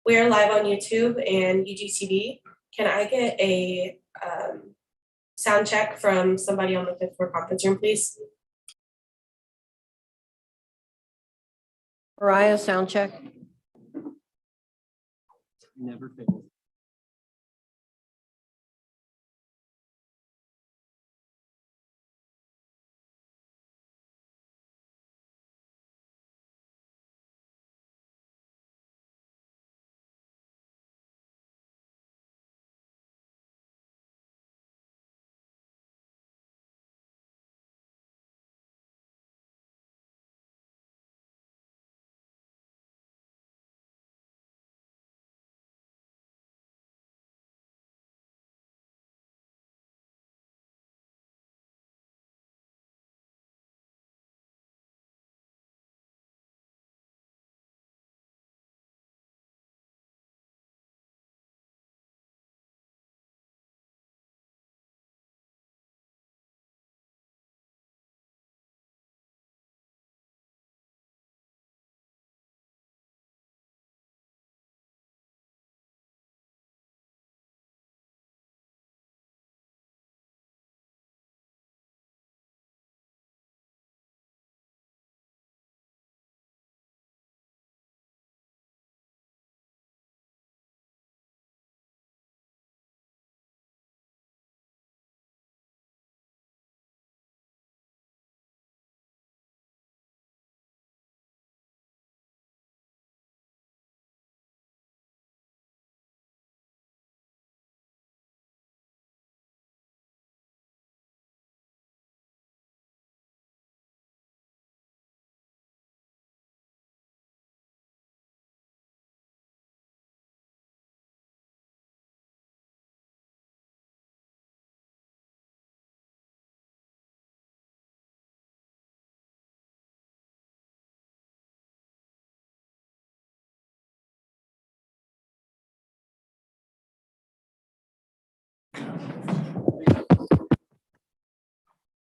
We are live on YouTube and UGTV. Can I get a sound check from somebody on the 5th floor conference room, please? Mariah, sound check. Never fails.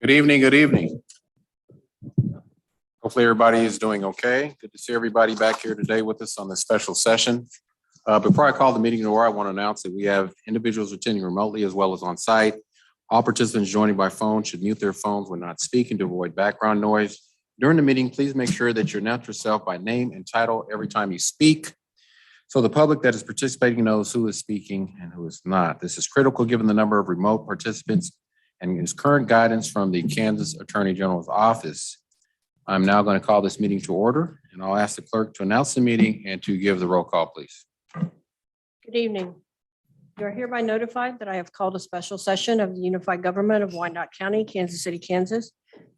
Good evening, good evening. Hopefully everybody is doing okay. Good to see everybody back here today with us on this special session. Before I call the meeting to order, I want to announce that we have individuals attending remotely as well as on site. All participants joining by phone should mute their phones when not speaking to avoid background noise. During the meeting, please make sure that you announce yourself by name and title every time you speak, so the public that is participating knows who is speaking and who is not. This is critical given the number of remote participants and is current guidance from the Kansas Attorney General's office. I'm now going to call this meeting to order, and I'll ask the clerk to announce the meeting and to give the roll call, please. Good evening. You are hereby notified that I have called a special session of the Unified Government of Wyandotte County, Kansas City, Kansas,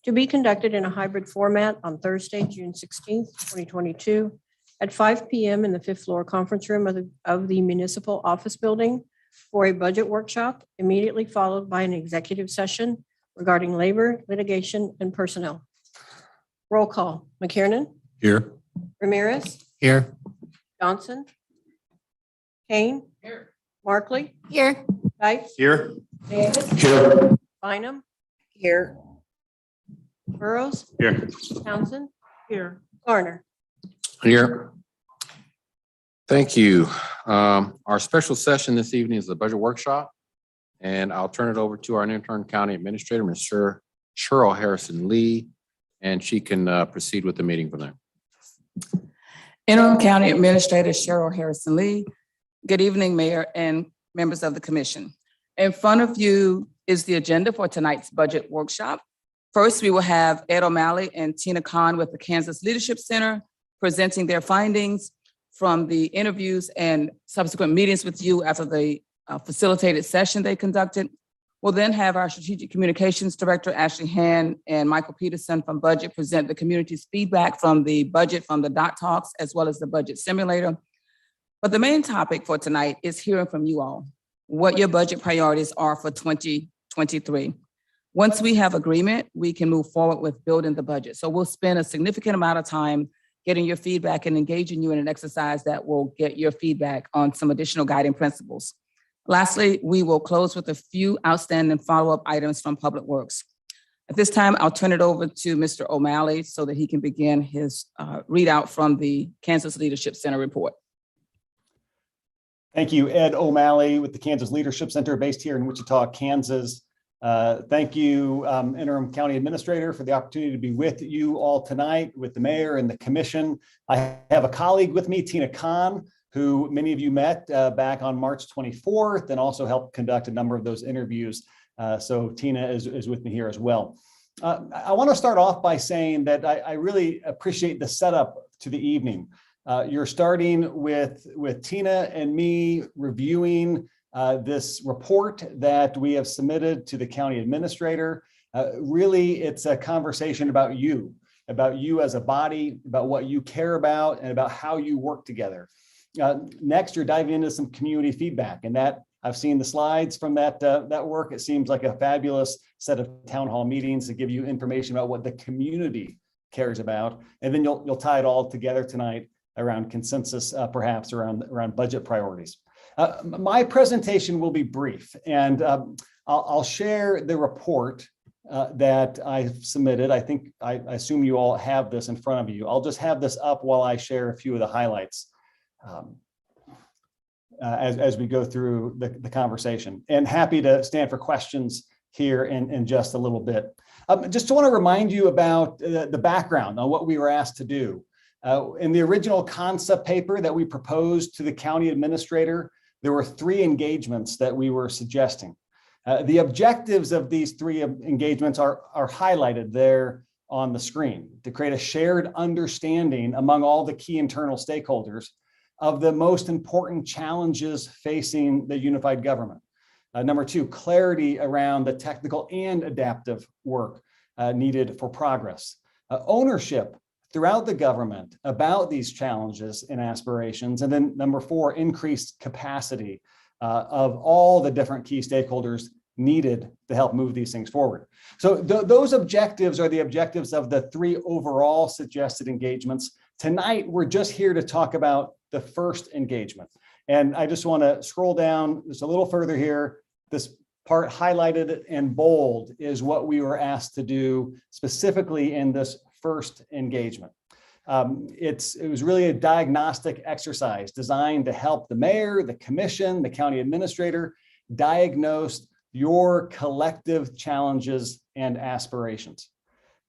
to be conducted in a hybrid format on Thursday, June 16th, 2022, at 5 p.m. in the 5th floor conference room of the Municipal Office Building for a budget workshop, immediately followed by an executive session regarding labor, litigation, and personnel. Roll call. McKiernan. Here. Ramirez. Here. Johnson. Kane. Here. Markley. Here. Dyke. Here. Davis. Here. Bynum. Here. Burrows. Here. Townsend. Here. Garner. Here. Thank you. Our special session this evening is the budget workshop, and I'll turn it over to our intern county administrator, Ms. Cheryl Harrison Lee, and she can proceed with the meeting from there. Interim County Administrator Cheryl Harrison Lee. Good evening, Mayor and members of the commission. In front of you is the agenda for tonight's budget workshop. First, we will have Ed O'Malley and Tina Khan with the Kansas Leadership Center presenting their findings from the interviews and subsequent meetings with you after the facilitated session they conducted. We'll then have our Strategic Communications Director, Ashley Hand, and Michael Peterson from Budget present the community's feedback from the budget from the Doc Talks, as well as the budget simulator. But the main topic for tonight is hearing from you all, what your budget priorities are for 2023. Once we have agreement, we can move forward with building the budget. So we'll spend a significant amount of time getting your feedback and engaging you in an exercise that will get your feedback on some additional guiding principles. Lastly, we will close with a few outstanding follow-up items from Public Works. At this time, I'll turn it over to Mr. O'Malley so that he can begin his readout from the Kansas Leadership Center report. Thank you, Ed O'Malley with the Kansas Leadership Center based here in Wichita, Kansas. Thank you, Interim County Administrator, for the opportunity to be with you all tonight, with the mayor and the commission. I have a colleague with me, Tina Khan, who many of you met back on March 24th and also helped conduct a number of those interviews. So Tina is with me here as well. I want to start off by saying that I really appreciate the setup to the evening. You're starting with Tina and me reviewing this report that we have submitted to the county administrator. Really, it's a conversation about you as a body, about what you care about, and about how you work together. Next, you're diving into some community feedback, and that I've seen the slides from that work. It seems like a fabulous set of town hall meetings to give you information about what the community cares about, and then you'll tie it all together tonight around consensus, perhaps around budget priorities. My presentation will be brief, and I'll share the report that I've submitted. I assume you all have this in front of you. I'll just have this up while I share a few of the highlights as we go through the conversation, and happy to stand for questions here in just a little bit. Just want to remind you about the background on what we were asked to do. In the original concept paper that we proposed to the county administrator, there were 3 engagements that we were suggesting. The objectives of these 3 engagements are highlighted there on the screen: to create a shared understanding among all the key internal stakeholders of the most important challenges facing the unified government. Number 2, clarity around the technical and adaptive work needed for progress. Ownership throughout the government about these challenges and aspirations. And then number 4, increased capacity of all the different key stakeholders needed to help move these things forward. So those objectives are the objectives of the 3 overall suggested engagements. Tonight, we're just here to talk about the first engagement. And I just want to scroll down just a little further here. This part highlighted in bold is what we were asked to do specifically in this first engagement. It was really a diagnostic exercise designed to help the mayor, the commission, the county administrator diagnose your collective challenges and aspirations.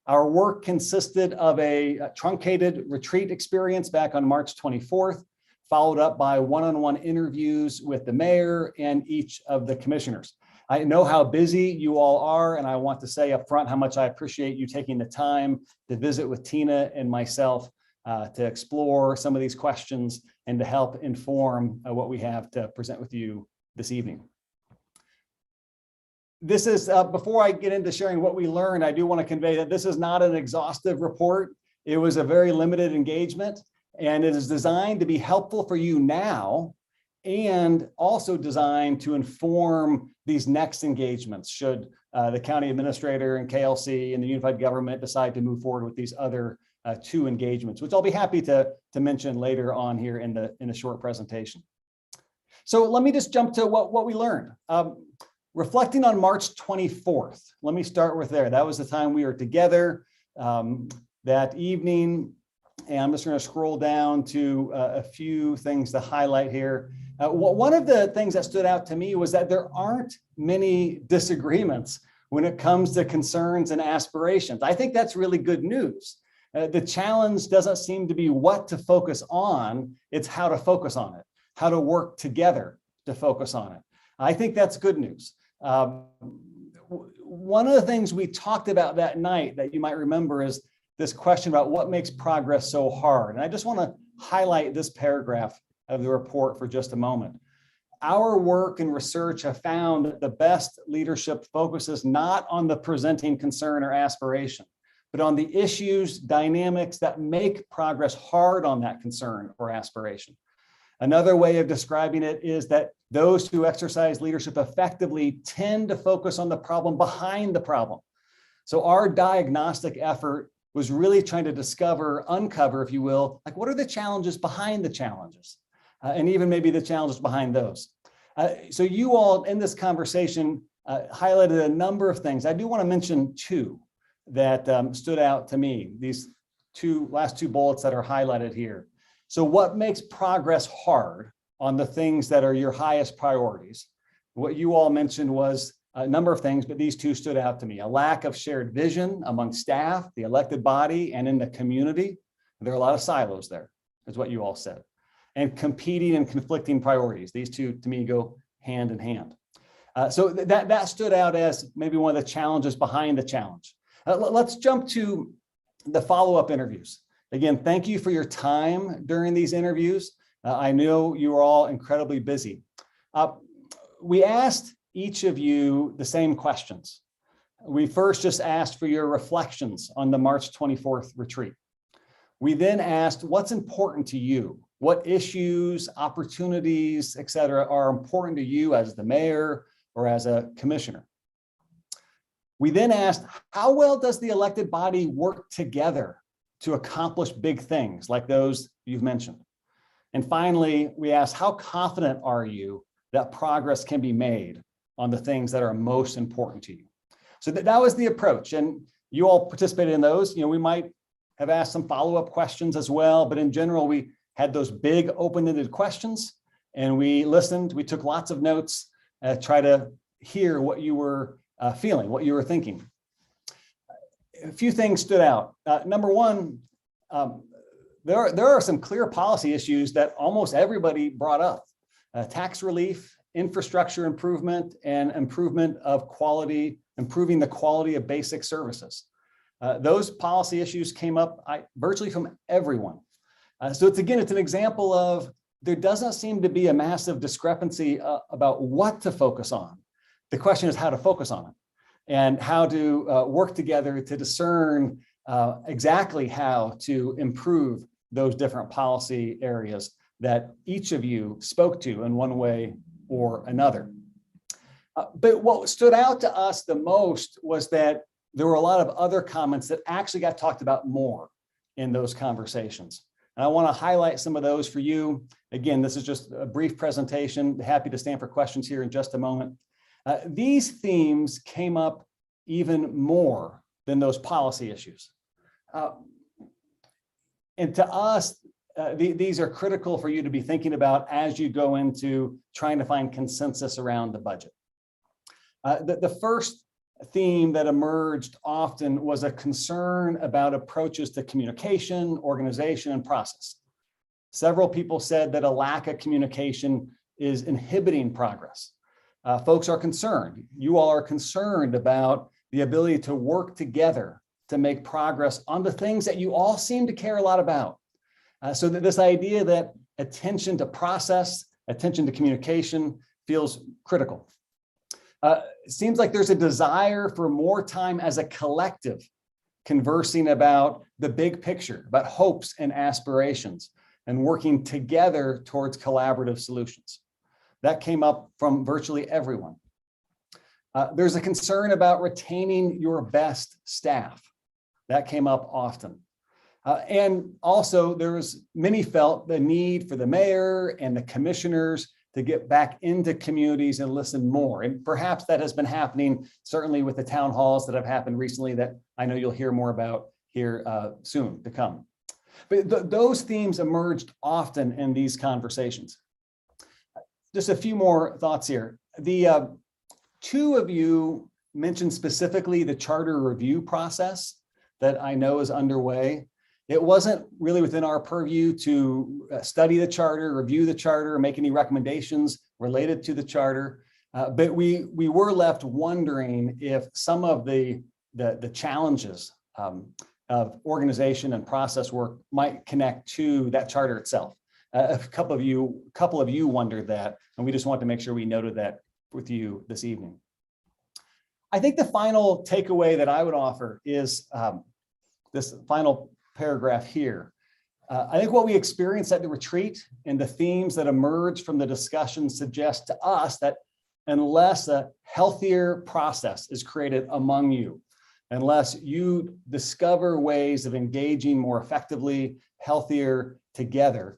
Our work consisted of a truncated retreat experience back on March 24th, followed up by one-on-one interviews with the mayor and each of the commissioners. I know how busy you all are, and I want to say up front how much I appreciate you taking the time to visit with Tina and myself to explore some of these questions and to help inform what we have to present with you this evening. This is, before I get into sharing what we learned, I do want to convey that this is not an exhaustive report. It was a very limited engagement, and it is designed to be helpful for you now, and also designed to inform these next engagements should the county administrator and KLC and the unified government decide to move forward with these other 2 engagements, which I'll be happy to mention later on here in the short presentation. So let me just jump to what we learned. Reflecting on March 24th, let me start with there. That was the time we were together that evening. And I'm just going to scroll down to a few things to highlight here. One of the things that stood out to me was that there aren't many disagreements when it comes to concerns and aspirations. I think that's really good news. The challenge doesn't seem to be what to focus on, it's how to focus on it, how to work together to focus on it. I think that's good news. One of the things we talked about that night that you might remember is this question about what makes progress so hard. And I just want to highlight this paragraph of the report for just a moment. Our work and research have found that the best leadership focuses not on the presenting concern or aspiration, but on the issues, dynamics that make progress hard on that concern or aspiration. Another way of describing it is that those who exercise leadership effectively tend to focus on the problem behind the problem. So our diagnostic effort was really trying to uncover, if you will, like what are the challenges behind the challenges, and even maybe the challenges behind those. So you all in this conversation highlighted a number of things. I do want to mention 2 that stood out to me, these last two bullets that are highlighted here. So what makes progress hard on the things that are your highest priorities. What you all mentioned was a number of things, but these two stood out to me. A lack of shared vision among staff, the elected body, and in the community. There are a lot of silos there, is what you all said. And competing and conflicting priorities. These two, to me, go hand in hand. So that stood out as maybe one of the challenges behind the challenge. Let's jump to the follow-up interviews. Again, thank you for your time during these interviews. I know you are all incredibly busy. We asked each of you the same questions. We first just asked for your reflections on the March 24th retreat. We then asked what's important to you, what issues, opportunities, et cetera, are important to you as the mayor or as a commissioner. We then asked, how well does the elected body work together to accomplish big things like those you've mentioned? And finally, we asked, how confident are you that progress can be made on the things that are most important to you? So that was the approach, and you all participated in those. We might have asked some follow-up questions as well, but in general, we had those big open-ended questions, and we listened, we took lots of notes, try to hear what you were feeling, what you were thinking. A few things stood out. Number one, there are some clear policy issues that almost everybody brought up. Tax relief, infrastructure improvement, and improvement of quality, improving the quality of basic services. Those policy issues came up virtually from everyone. So it's an example of there doesn't seem to be a massive discrepancy about what to focus on. The question is how to focus on it and how to work together to discern exactly how to improve those different policy areas that each of you spoke to in one way or another. But what stood out to us the most was that there were a lot of other comments that actually got talked about more in those conversations. And I want to highlight some of those for you. Again, this is just a brief presentation. Happy to stand for questions here in just a moment. These themes came up even more than those policy issues. And to us, these are critical for you to be thinking about as you go into trying to find consensus around the budget. The first theme that emerged often was a concern about approaches to communication, organization, and process. Several people said that a lack of communication is inhibiting progress. Folks are concerned. You all are concerned about the ability to work together to make progress on the things that you all seem to care a lot about. So that this idea that attention to process, attention to communication feels critical. It seems like there's a desire for more time as a collective conversing about the big picture, about hopes and aspirations, and working together towards collaborative solutions. That came up from virtually everyone. There's a concern about retaining your best staff. That came up often. And also many felt the need for the mayor and the commissioners to get back into communities and listen more. And perhaps that has been happening certainly with the town halls that have happened recently that I know you'll hear more about here soon to come. But those themes emerged often in these conversations. Just a few more thoughts here. The two of you mentioned specifically the charter review process that I know is underway. It wasn't really within our purview to study the charter, review the charter, make any recommendations related to the charter. But we were left wondering if some of the challenges of organization and process work might connect to that charter itself. A couple of you wondered that, and we just want to make sure we noted that with you this evening. I think the final takeaway that I would offer is this final paragraph here. I think what we experienced at the retreat and the themes that emerge from the discussion suggest to us that unless a healthier process is created among you, unless you discover ways of engaging more effectively, healthier together,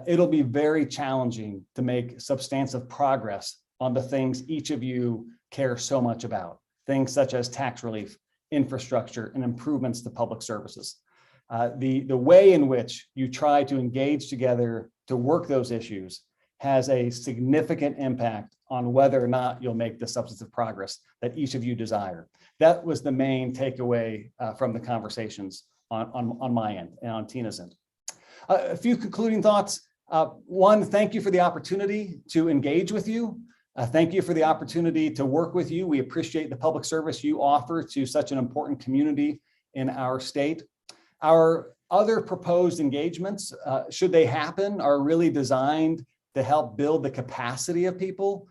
it'll be very challenging to make substantive progress on the things each of you care so much about, things such as tax relief, infrastructure, and improvements to public services. The way in which you try to engage together to work those issues has a significant impact on whether or not you'll make the substantive progress that each of you desire. That was the main takeaway from the conversations on my end and on Tina's end. A few concluding thoughts. One, thank you for the opportunity to engage with you. Thank you for the opportunity to work with you. We appreciate the public service you offer to such an important community in our state. Our other proposed engagements, should they happen, are really designed to help build the capacity of people,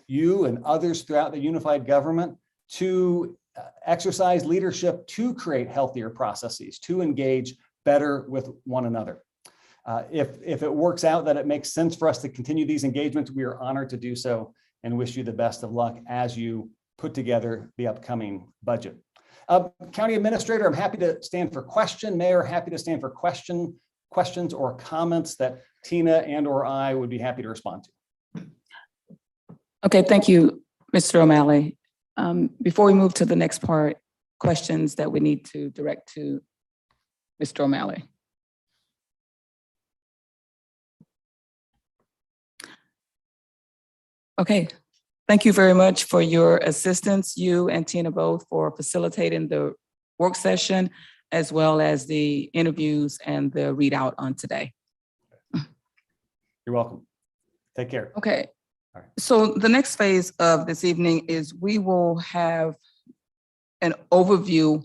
you and others throughout the unified government, to exercise leadership to create healthier processes, to engage better with one another. If it works out that it makes sense for us to continue these engagements, we are honored to do so and wish you the best of luck as you put together the upcoming budget. County Administrator, I'm happy to stand for question. Mayor, happy to stand for questions or comments that Tina and or I would be happy to respond to. Okay, thank you, Mr. O'Malley. Before we move to the next part, questions that we need to direct to Mr. O'Malley. Okay, thank you very much for your assistance, you and Tina both, for facilitating the work session, as well as the interviews and the readout on today. You're welcome. Take care. Okay, All right. so the next phase of this evening is we will have an overview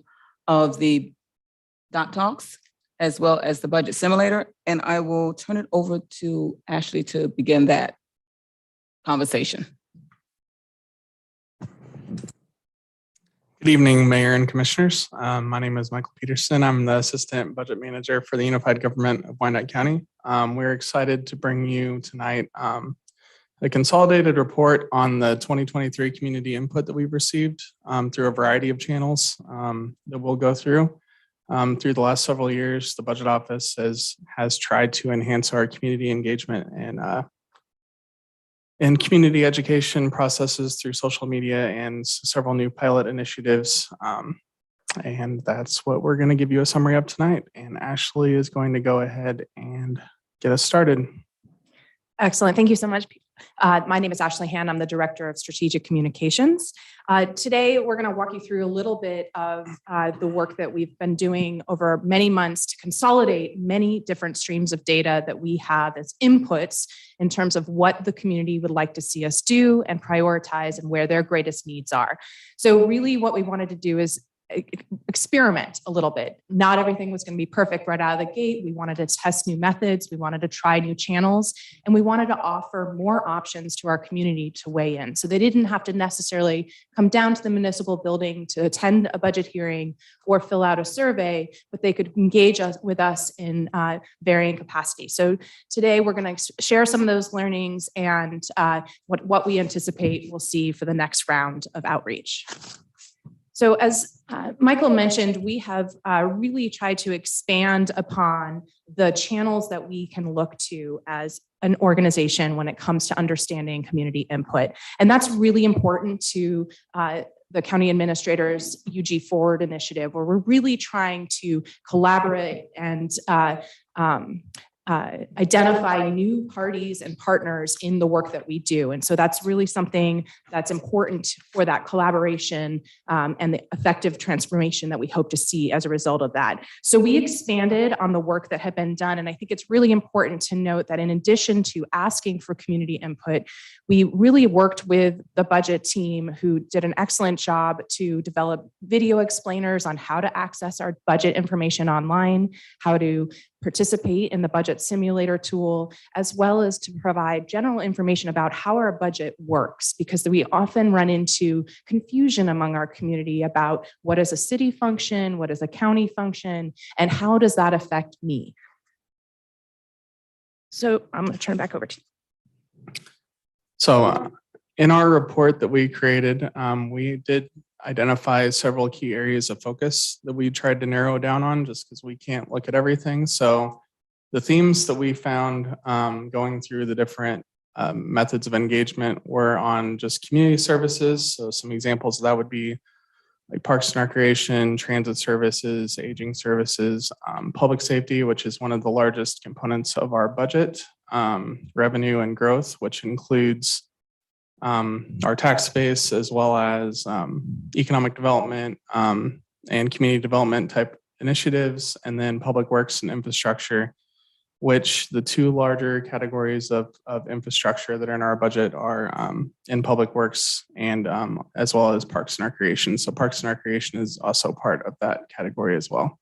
of the dot talks as well as the budget simulator, and I will turn it over to Ashley to begin that conversation. Good evening, Mayor and Commissioners. My name is Michael Peterson. I'm the Assistant Budget Manager for the Unified Government of Wyandotte County. We're excited to bring you tonight a consolidated report on the 2023 community input that we've received through a variety of channels that we'll go through. Through the last several years, the Budget Office has tried to enhance our community engagement and community education processes through social media and several new pilot initiatives. And that's what we're going to give you a summary of tonight. And Ashley is going to go ahead and get us started. Excellent. Thank you so much. My name is Ashley Hand. I'm the Director of Strategic Communications. Today, we're going to walk you through a little bit of the work that we've been doing over many months to consolidate many different streams of data that we have as inputs in terms of what the community would like to see us do and prioritize and where their greatest needs are. So really what we wanted to do is experiment a little bit. Not everything was going to be perfect right out of the gate. We wanted to test new methods. We wanted to try new channels, and we wanted to offer more options to our community to weigh in. So they didn't have to necessarily come down to the municipal building to attend a budget hearing or fill out a survey, but they could engage with us in varying capacity. So today we're going to share some of those learnings and what we anticipate we'll see for the next round of outreach. So as Michael mentioned, we have really tried to expand upon the channels that we can look to as an organization when it comes to understanding community input. And that's really important to the county administrator's UG Forward initiative, where we're really trying to collaborate and identify new parties and partners in the work that we do. And so that's really something that's important for that collaboration and the effective transformation that we hope to see as a result of that. So we expanded on the work that had been done. And I think it's really important to note that in addition to asking for community input, we really worked with the budget team, who did an excellent job to develop video explainers on how to access our budget information online, how to participate in the budget simulator tool, as well as to provide general information about how our budget works, because we often run into confusion among our community about what is a city function, what is a county function, and how does that affect me? So I'm going to turn it back over to you. So in our report that we created, we did identify several key areas of focus that we tried to narrow down on, just because we can't look at everything. So the themes that we found going through the different methods of engagement were on just community services. So some examples of that would be like parks and recreation, transit services, aging services, public safety, which is one of the largest components of our budget, revenue and growth, which includes our tax base as well as economic development and community development type initiatives, and then public works and infrastructure, which the two larger categories of infrastructure that are in our budget are in public works and as well as parks and recreation. So parks and recreation is also part of that category as well.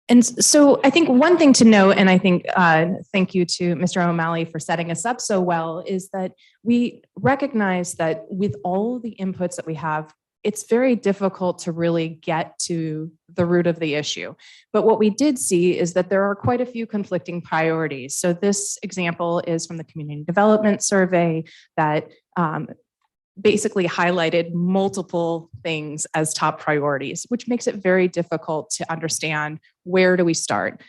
And so I think one thing to note, and I think thank you to Mr. O'Malley for setting us up so well, is that we recognize that with all the inputs that we have, it's very difficult to really get to the root of the issue. But what we did see is that there are quite a few conflicting priorities. So this example is from the Community Development Survey that basically highlighted multiple things as top priorities, which makes it very difficult to understand where do we start.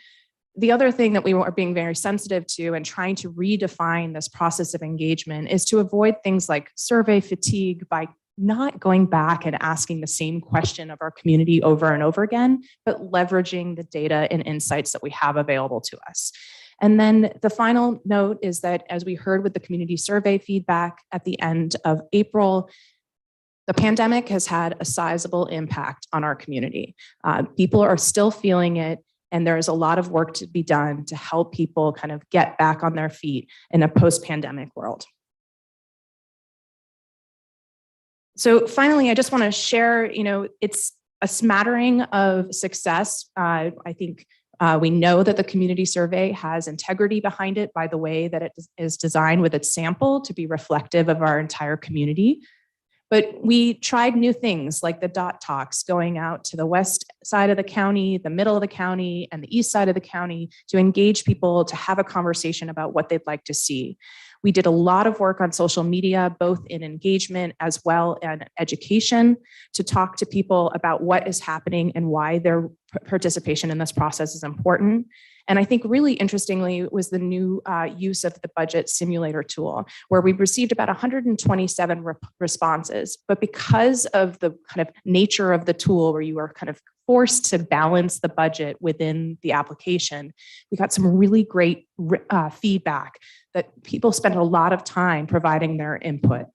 The other thing that we are being very sensitive to and trying to redefine this process of engagement is to avoid things like survey fatigue by not going back and asking the same question of our community over and over again, but leveraging the data and insights that we have available to us. And then the final note is that, as we heard with the community survey feedback at the end of April, the pandemic has had a sizable impact on our community. People are still feeling it, and there is a lot of work to be done to help people kind of get back on their feet in a post-pandemic world. So finally, I just want to share, it's a smattering of success. I think we know that the community survey has integrity behind it by the way that it is designed with its sample to be reflective of our entire community. But we tried new things like the dot talks, going out to the west side of the county, the middle of the county, and the east side of the county to engage people to have a conversation about what they'd like to see. We did a lot of work on social media, both in engagement as well as education, to talk to people about what is happening and why their participation in this process is important. And I think really interestingly was the new use of the budget simulator tool, where we received about 127 responses. But because of the kind of nature of the tool, where you are kind of forced to balance the budget within the application, we got some really great feedback that people spent a lot of time providing their input.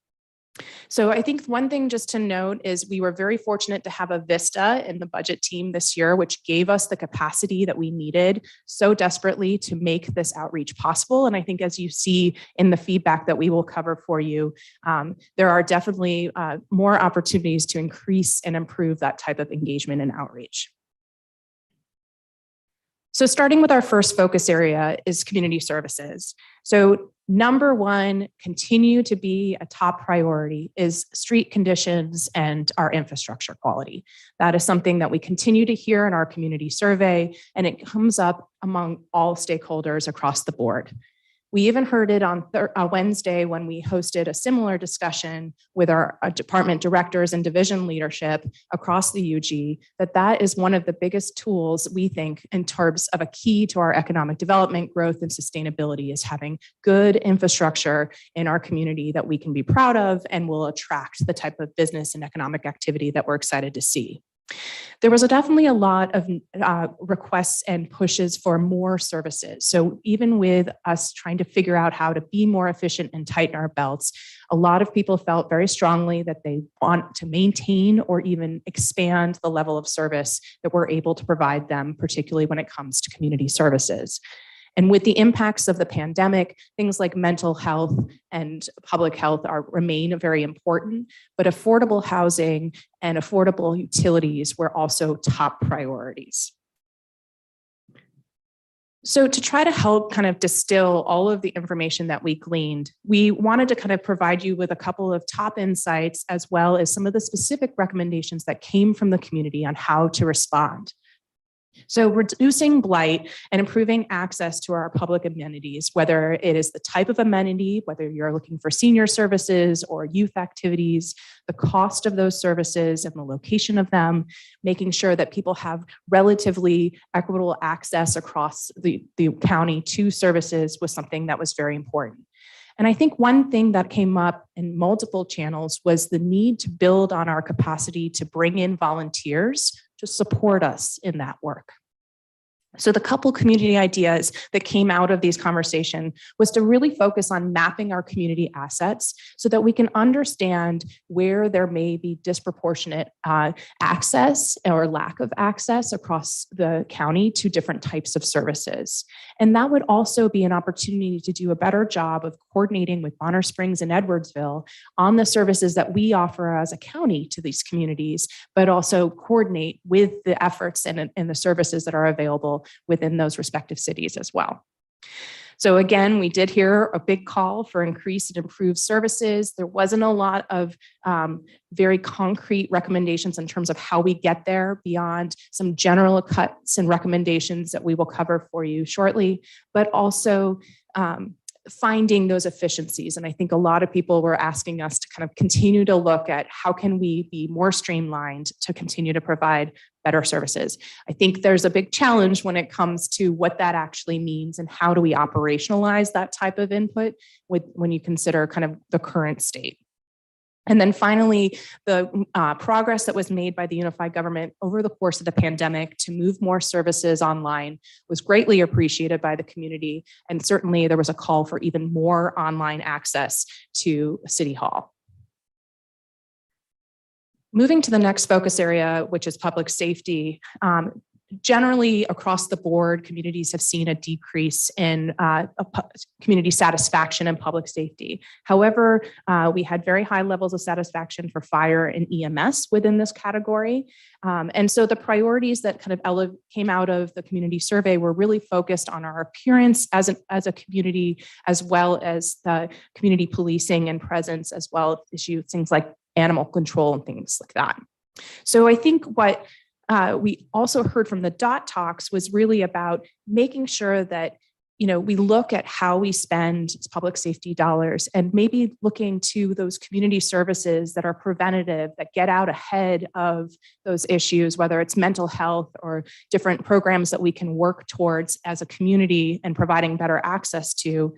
So I think one thing just to note is we were very fortunate to have a Vista in the budget team this year, which gave us the capacity that we needed so desperately to make this outreach possible. And I think, as you see in the feedback that we will cover for you, there are definitely more opportunities to increase and improve that type of engagement and outreach. So starting with our first focus area is community services. So number one, continue to be a top priority is street conditions and our infrastructure quality. That is something that we continue to hear in our community survey, and it comes up among all stakeholders across the board. We even heard it on Wednesday when we hosted a similar discussion with our department directors and division leadership across the UG, that is one of the biggest tools we think in terms of a key to our economic development, growth, and sustainability is having good infrastructure in our community that we can be proud of and will attract the type of business and economic activity that we're excited to see. There was definitely a lot of requests and pushes for more services. So even with us trying to figure out how to be more efficient and tighten our belts, a lot of people felt very strongly that they want to maintain or even expand the level of service that we're able to provide them, particularly when it comes to community services. And with the impacts of the pandemic, things like mental health and public health remain very important, but affordable housing and affordable utilities were also top priorities. So to try to help kind of distill all of the information that we gleaned, we wanted to kind of provide you with a couple of top insights, as well as some of the specific recommendations that came from the community on how to respond. So reducing blight and improving access to our public amenities, whether it is the type of amenity, whether you're looking for senior services or youth activities, the cost of those services and the location of them, making sure that people have relatively equitable access across the county to services was something that was very important. And I think one thing that came up in multiple channels was the need to build on our capacity to bring in volunteers to support us in that work. So the couple community ideas that came out of these conversations was to really focus on mapping our community assets so that we can understand where there may be disproportionate access or lack of access across the county to different types of services. And that would also be an opportunity to do a better job of coordinating with Bonner Springs and Edwardsville on the services that we offer as a county to these communities, but also coordinate with the efforts and the services that are available within those respective cities as well. So again, we did hear a big call for increased and improved services. There wasn't a lot of very concrete recommendations in terms of how we get there beyond some general cuts and recommendations that we will cover for you shortly, but also finding those efficiencies. And I think a lot of people were asking us to kind of continue to look at how can we be more streamlined to continue to provide better services. I think there's a big challenge when it comes to what that actually means and how do we operationalize that type of input when you consider kind of the current state. And then finally, the progress that was made by the unified government over the course of the pandemic to move more services online was greatly appreciated by the community. And certainly there was a call for even more online access to City Hall. Moving to the next focus area, which is public safety. Generally, across the board, communities have seen a decrease in community satisfaction and public safety. However, we had very high levels of satisfaction for fire and EMS within this category. And so the priorities that kind of came out of the community survey were really focused on our appearance as a community, as well as the community policing and presence, as well as issues, things like animal control and things like that. So I think what we also heard from the DOT talks was really about making sure that, you know, we look at how we spend public safety dollars and maybe looking to those community services that are preventative, that get out ahead of those issues, whether it's mental health or different programs that we can work towards as a community and providing better access to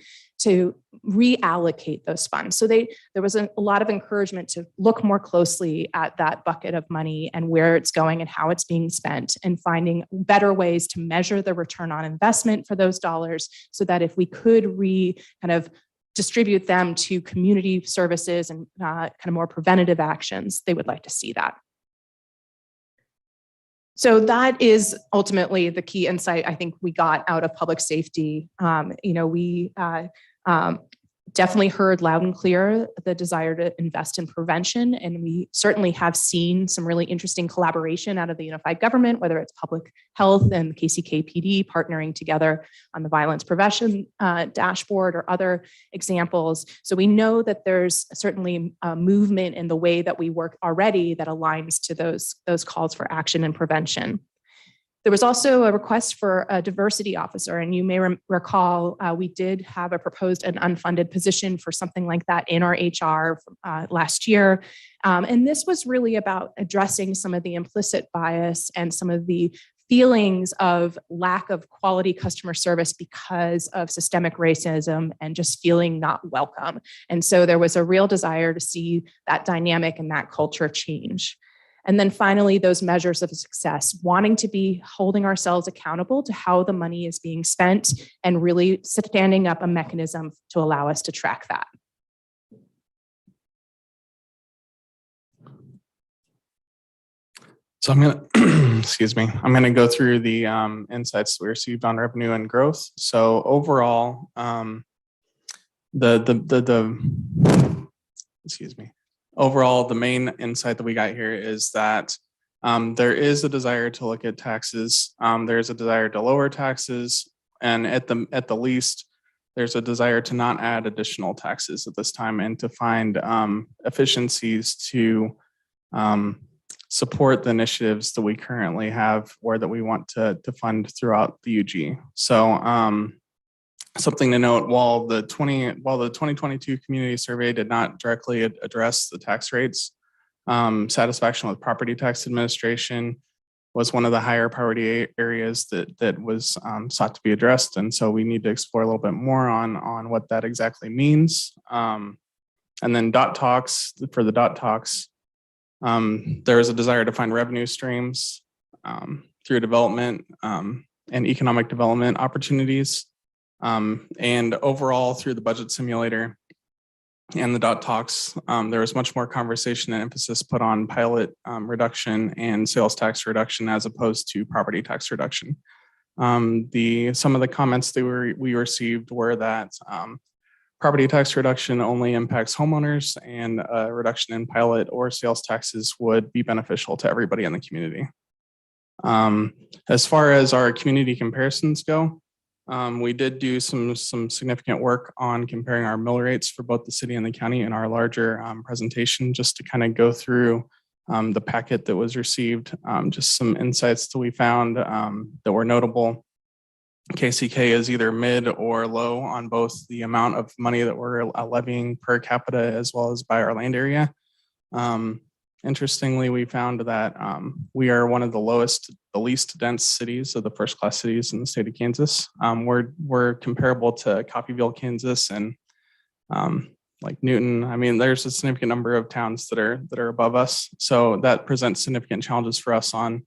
reallocate those funds. So there was a lot of encouragement to look more closely at that bucket of money and where it's going and how it's being spent, and finding better ways to measure the return on investment for those dollars, so that if we could kind of distribute them to community services and kind of more preventative actions, they would like to see that. So that is ultimately the key insight I think we got out of public safety. We definitely heard loud and clear the desire to invest in prevention, and we certainly have seen some really interesting collaboration out of the unified government, whether it's public health and KCKPD partnering together on the violence prevention dashboard or other examples. So we know that there's certainly a movement in the way that we work already that aligns to those calls for action and prevention. There was also a request for a diversity officer, and you may recall we did have a proposed and unfunded position for something like that in our HR last year. And this was really about addressing some of the implicit bias and some of the feelings of lack of quality customer service because of systemic racism and just feeling not welcome. And so there was a real desire to see that dynamic and that culture change. And then finally, those measures of success, wanting to be holding ourselves accountable to how the money is being spent and really standing up a mechanism to allow us to track that. So I'm going to, excuse me, I'm going to go through the insights we received on revenue and growth. So overall, Overall, the main insight that we got here is that there is a desire to look at taxes. There is a desire to lower taxes, and at the least, there's a desire to not add additional taxes at this time, and to find efficiencies to support the initiatives that we currently have or that we want to fund throughout the UG. So something to note, while the 2022 community survey did not directly address the tax rates, satisfaction with property tax administration was one of the higher priority areas that was sought to be addressed. And so we need to explore a little bit more on what that exactly means. And then DOT talks, for the DOT talks, there is a desire to find revenue streams through development, and economic development opportunities. And overall, through the budget simulator and the dot talks, there was much more conversation and emphasis put on pilot reduction and sales tax reduction as opposed to property tax reduction. Some of the comments that we received were that property tax reduction only impacts homeowners, and a reduction in pilot or sales taxes would be beneficial to everybody in the community. As far as our community comparisons go, we did do some significant work on comparing our mill rates for both the city and the county in our larger presentation, just to kind of go through the packet that was received, just some insights that we found that were notable. KCK is either mid or low on both the amount of money that we're levying per capita as well as by our land area. Interestingly, we found that we are one of the least dense cities of the first class cities in the state of Kansas. We're comparable to Coffeyville, Kansas, and like Newton. I mean, there's a significant number of towns that are above us. So that presents significant challenges for us on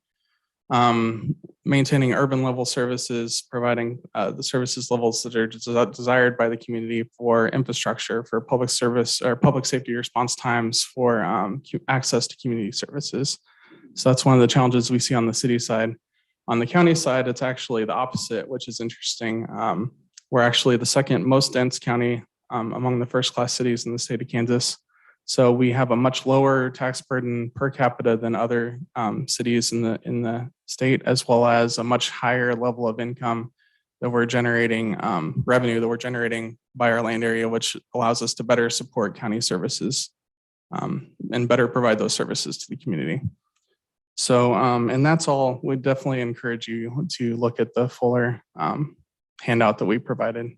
maintaining urban level services, providing the services levels that are desired by the community for infrastructure, for public service or public safety response times, for access to community services. So that's one of the challenges we see on the city side. On the county side, it's actually the opposite, which is interesting. We're actually the second most dense county among the first class cities in the state of Kansas. So we have a much lower tax burden per capita than other cities in the state, as well as a much higher level of income that we're generating, revenue that we're generating by our land area, which allows us to better support county services and better provide those services to the community. So, and that's all. We definitely encourage you to look at the fuller handout that we provided.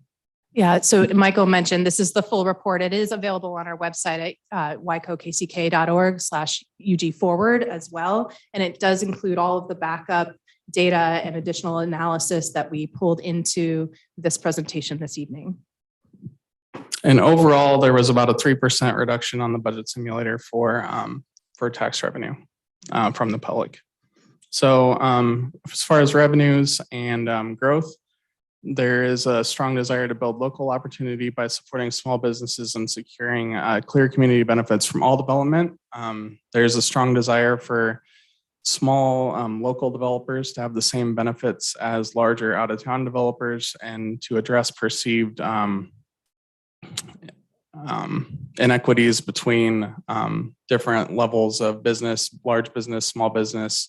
Yeah, so Michael mentioned this is the full report. It is available on our website at wicokck.org/UG forward as well. And it does include all of the backup data and additional analysis that we pulled into this presentation this evening. And overall, there was about a 3% reduction on the budget simulator for tax revenue from the public. So as far as revenues and growth, there is a strong desire to build local opportunity by supporting small businesses and securing clear community benefits from all development. There's a strong desire for small local developers to have the same benefits as larger out-of-town developers, and to address perceived inequities between different levels of business, large business, small business,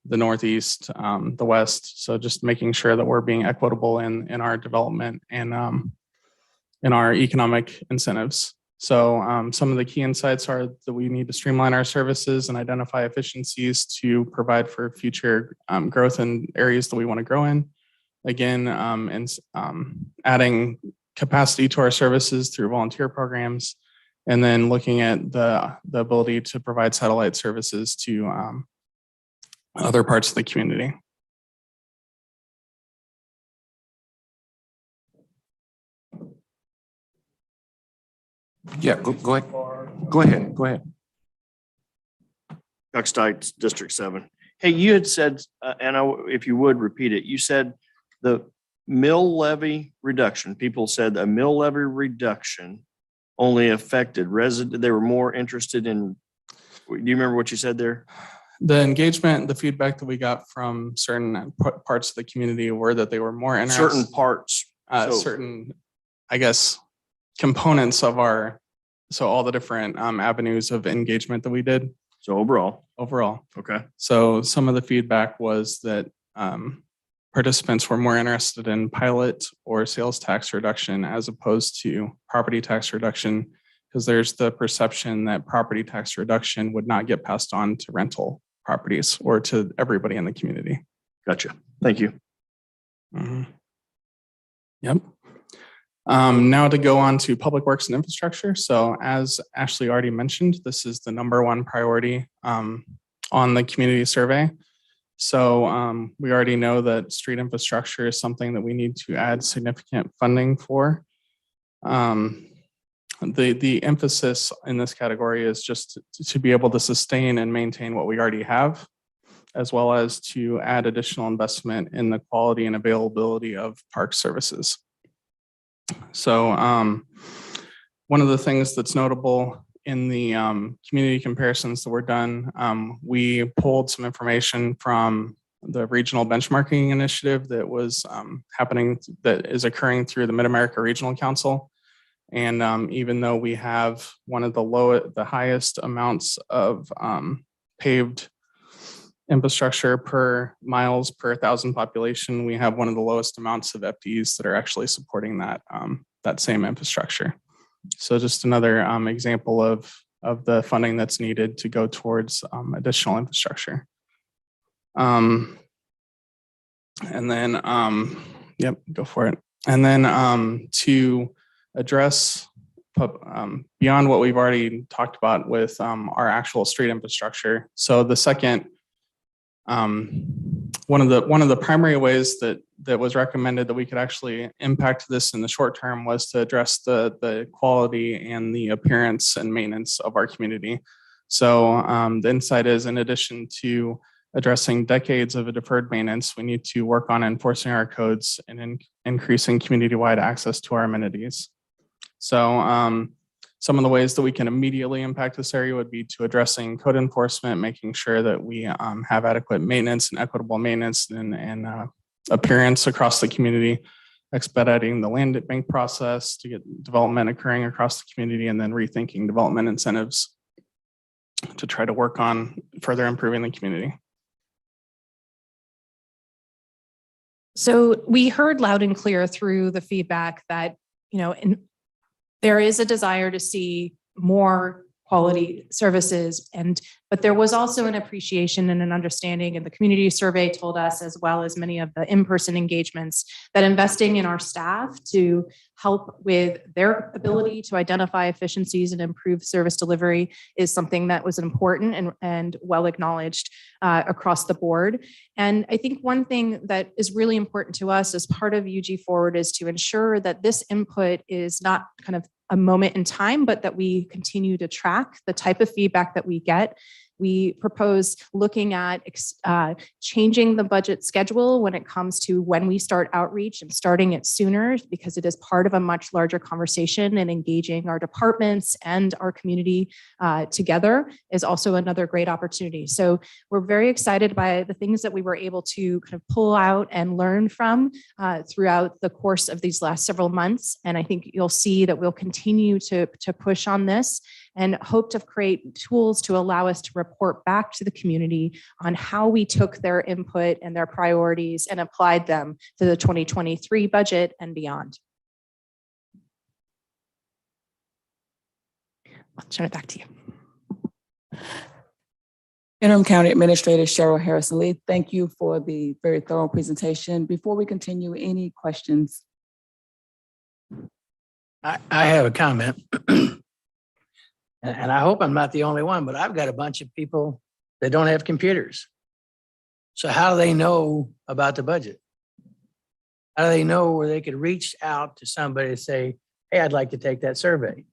the Northeast, the West. So just making sure that we're being equitable in our development and in our economic incentives. So some of the key insights are that we need to streamline our services and identify efficiencies to provide for future growth in areas that we want to grow in. Again, adding capacity to our services through volunteer programs, and then looking at the ability to provide satellite services to other parts of the community. Yeah, go ahead. Go ahead. Chuck Stites, District 7. Hey, you had said, if you would repeat it, you said the mill levy reduction, people said a mill levy reduction only affected resident. They were more interested in, do you remember what you said there? The engagement, the feedback that we got from certain parts of the community were that they were more interested. Certain parts. Certain, I guess, components of so all the different avenues of engagement that we did. So overall. Okay. So some of the feedback was that participants were more interested in pilot or sales tax reduction as opposed to property tax reduction, because there's the perception that property tax reduction would not get passed on to rental properties or to everybody in the community. Gotcha. Thank you. Mm-hmm. Yep. Now to go on to public works and infrastructure. So as Ashley already mentioned, this is the #1 priority on the community survey. So we already know that street infrastructure is something that we need to add significant funding for. The emphasis in this category is just to be able to sustain and maintain what we already have, as well as to add additional investment in the quality and availability of park services. So one of the things that's notable in the community comparisons that were done, we pulled some information from the regional benchmarking initiative that was that is occurring through the Mid-America Regional Council. And even though we have one of the highest amounts of paved infrastructure per miles per 1,000 population, we have one of the lowest amounts of FTEs that are actually supporting that same infrastructure. So just another example of the funding that's needed to go towards additional infrastructure. And then, yep, go for it. And then to address beyond what we've already talked about with our actual street infrastructure. So the second, one of the primary ways that was recommended that we could actually impact this in the short term was to address the quality and the appearance and maintenance of our community. So the insight is, in addition to addressing decades of a deferred maintenance, we need to work on enforcing our codes and increasing community-wide access to our amenities. So some of the ways that we can immediately impact this area would be to addressing code enforcement, making sure that we have adequate maintenance and equitable maintenance and appearance across the community, expediting the land bank process to get development occurring across the community, and then rethinking development incentives to try to work on further improving the community. So we heard loud and clear through the feedback that, there is a desire to see more quality services, but there was also an appreciation and an understanding, and the community survey told us, as well as many of the in-person engagements, that investing in our staff to help with their ability to identify efficiencies and improve service delivery is something that was important and well acknowledged across the board. And I think one thing that is really important to us as part of UG Forward is to ensure that this input is not kind of a moment in time, but that we continue to track the type of feedback that we get. We propose looking at changing the budget schedule when it comes to when we start outreach and starting it sooner, because it is part of a much larger conversation, and engaging our departments and our community together is also another great opportunity. So we're very excited by the things that we were able to kind of pull out and learn from throughout the course of these last several months. And I think you'll see that we'll continue to push on this and hope to create tools to allow us to report back to the community on how we took their input and their priorities and applied them to the 2023 budget and beyond. I'll turn it back to you. Interim County Administrator Cheryl Harrison Lee, thank you for the very thorough presentation. Before we continue, any questions? I have a comment. And I hope I'm not the only one, but I've got a bunch of people that don't have computers. So how do they know about the budget? How do they know where they could reach out to somebody and say, hey, I'd like to take that survey?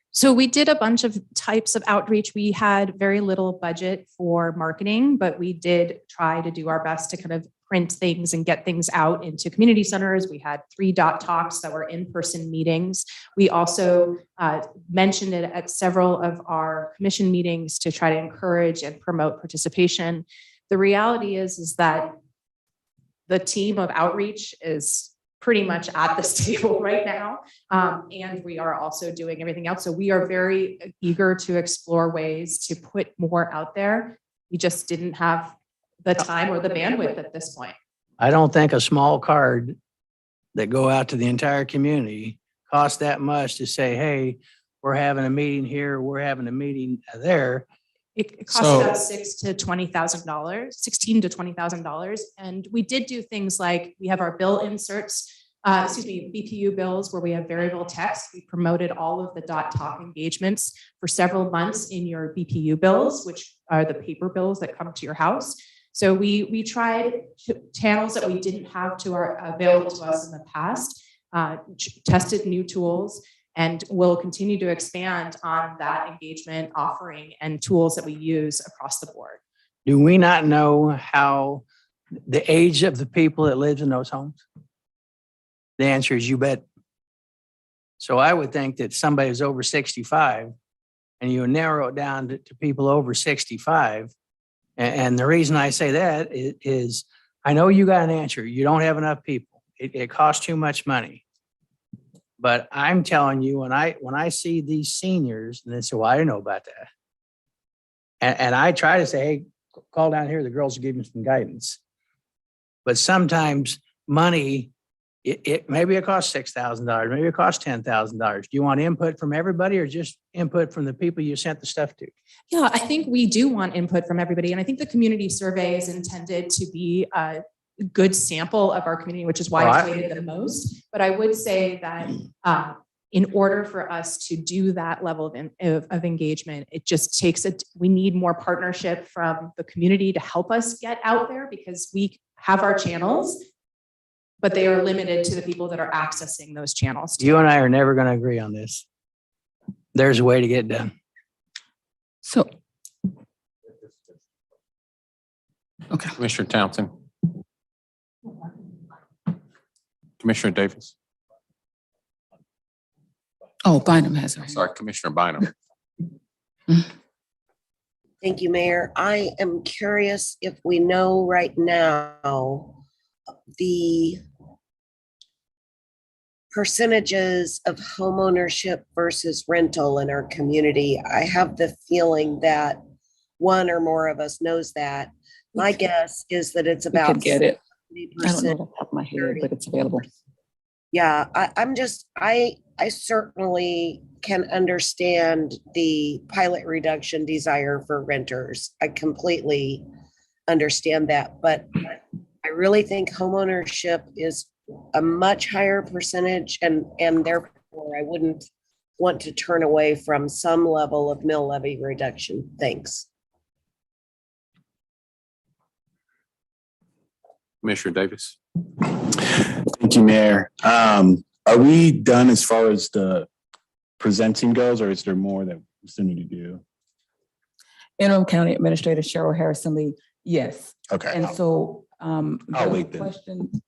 So we did a bunch of types of outreach. We had very little budget for marketing, but we did try to do our best to kind of print things and get things out into community centers. We had 3 dot talks that were in-person meetings. We also mentioned it at several of our commission meetings to try to encourage and promote participation. The reality is that the team of outreach is pretty much at this table right now. And we are also doing everything else. So we are very eager to explore ways to put more out there. We just didn't have the time or the bandwidth at this point. I don't think a small card that go out to the entire community costs that much to say, hey, we're having a meeting here, we're having a meeting there. It costs about $16,000 to $20,000. And we did do things like we have our bill inserts, BPU bills, where we have variable text. We promoted all of the dot talk engagements for several months in your BPU bills, which are the paper bills that come to your house. So we tried channels that we didn't have available to us in the past, tested new tools, and we'll continue to expand on that engagement offering and tools that we use across the board. Do we not know how the age of the people that lives in those homes? The answer is you bet. So I would think that somebody who's over 65 and you narrow it down to people over 65. And the reason I say that is I know you got an answer. You don't have enough people. It costs too much money. But I'm telling you, when I see these seniors, and they say, well, I didn't know about that. And I try to say, hey, call down here. The girls will give you some guidance. But sometimes money, maybe it costs $6,000, maybe it costs $10,000. Do you want input from everybody or just input from the people you sent the stuff to? Yeah, I think we do want input from everybody. And I think the community survey is intended to be a good sample of our community, which is why it's weighted the most. But I would say that in order for us to do that level of engagement, it just takes we need more partnership from the community to help us get out there, because we have our channels, but they are limited to the people that are accessing those channels. You and I are never going to agree on this. There's a way to get it done. So. Okay. Commissioner Townsend. Commissioner Davis. Oh, Bynum has her. Sorry, Commissioner Bynum. Thank you, Mayor. I am curious if we know right now the percentages of homeownership versus rental in our community. I have the feeling that one or more of us knows that. My guess is that it's We about could get it. I don't know 70%. off the top of my head, but it's available. Yeah, I certainly can understand the pilot reduction desire for renters. I completely understand that, but I really think homeownership is a much higher percentage, and therefore I wouldn't want to turn away from some level of mill levy reduction. Thanks. Commissioner Davis. Thank you, Mayor. Are we done as far as the presenting goes, or is there more that we still need to do? Interim County Administrator Cheryl Harrison Lee, yes. Okay. And so I'll the wait then. question,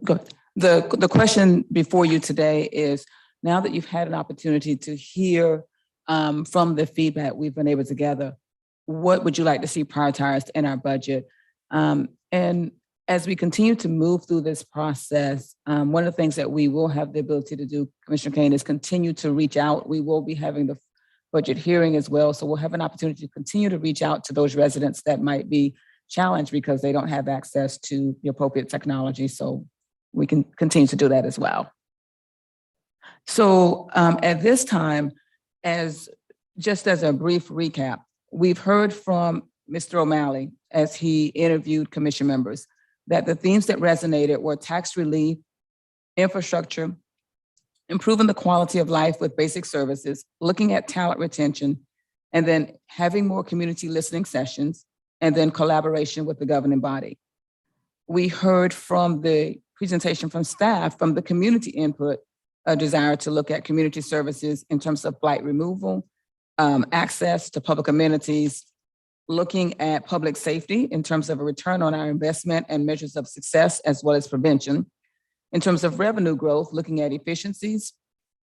go ahead. The question before you today is, now that you've had an opportunity to hear from the feedback we've been able to gather, what would you like to see prioritized in our budget? And as we continue to move through this process, one of the things that we will have the ability to do, Commissioner Kane, is continue to reach out. We will be having the budget hearing as well. So we'll have an opportunity to continue to reach out to those residents that might be challenged because they don't have access to the appropriate technology. So we can continue to do that as well. So at this time, just as a brief recap, we've heard from Mr. O'Malley as he interviewed commission members that the themes that resonated were tax relief, infrastructure, improving the quality of life with basic services, looking at talent retention, and then having more community listening sessions, and then collaboration with the governing body. We heard from the presentation from staff, from the community input, a desire to look at community services in terms of blight removal, access to public amenities, looking at public safety in terms of a return on our investment and measures of success, as well as prevention. In terms of revenue growth, looking at efficiencies,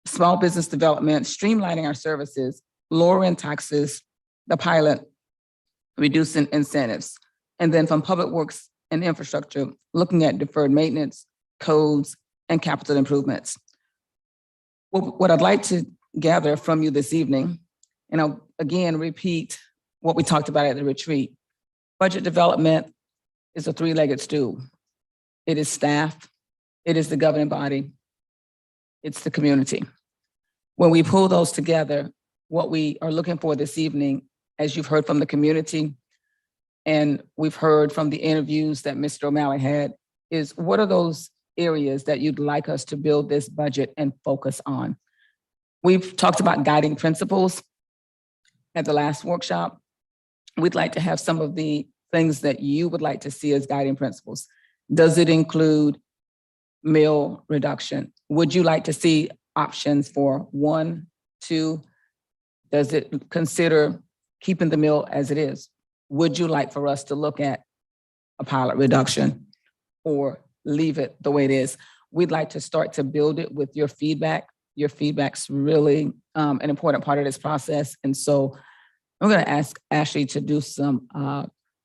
small business development, streamlining our services, lowering taxes, the pilot, reducing incentives. And then from public works and infrastructure, looking at deferred maintenance, codes, and capital improvements. What I'd like to gather from you this evening, and I'll again repeat what we talked about at the retreat. Budget development is a three-legged stool. It is staff, it is the governing body, it's the community. When we pull those together, what we are looking for this evening, as you've heard from the community, and we've heard from the interviews that Mr. O'Malley had, is what are those areas that you'd like us to build this budget and focus on? We've talked about guiding principles at the last workshop. We'd like to have some of the things that you would like to see as guiding principles. Does it include mill reduction? Would you like to see options for 1, 2? Does it consider keeping the mill as it is? would you like for us to look at a pilot reduction or leave it the way it is? We'd like to start to build it with your feedback. Your feedback's really an important part of this process. And so I'm going to ask Ashley to do some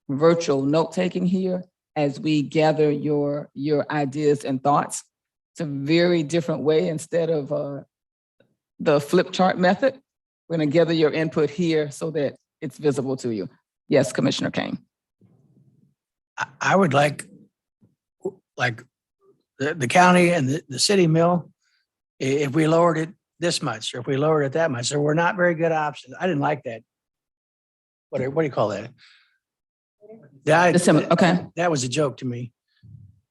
virtual note-taking here as we gather your ideas and thoughts. It's a very different way instead of the flip chart method. We're going to gather your input here so that it's visible to you. Yes, Commissioner Kane. I would like the county and the city mill, if we lowered it this much, or if we lowered it that much, there were not very good options. I didn't like that. What do you call that? Okay. That was a joke to me.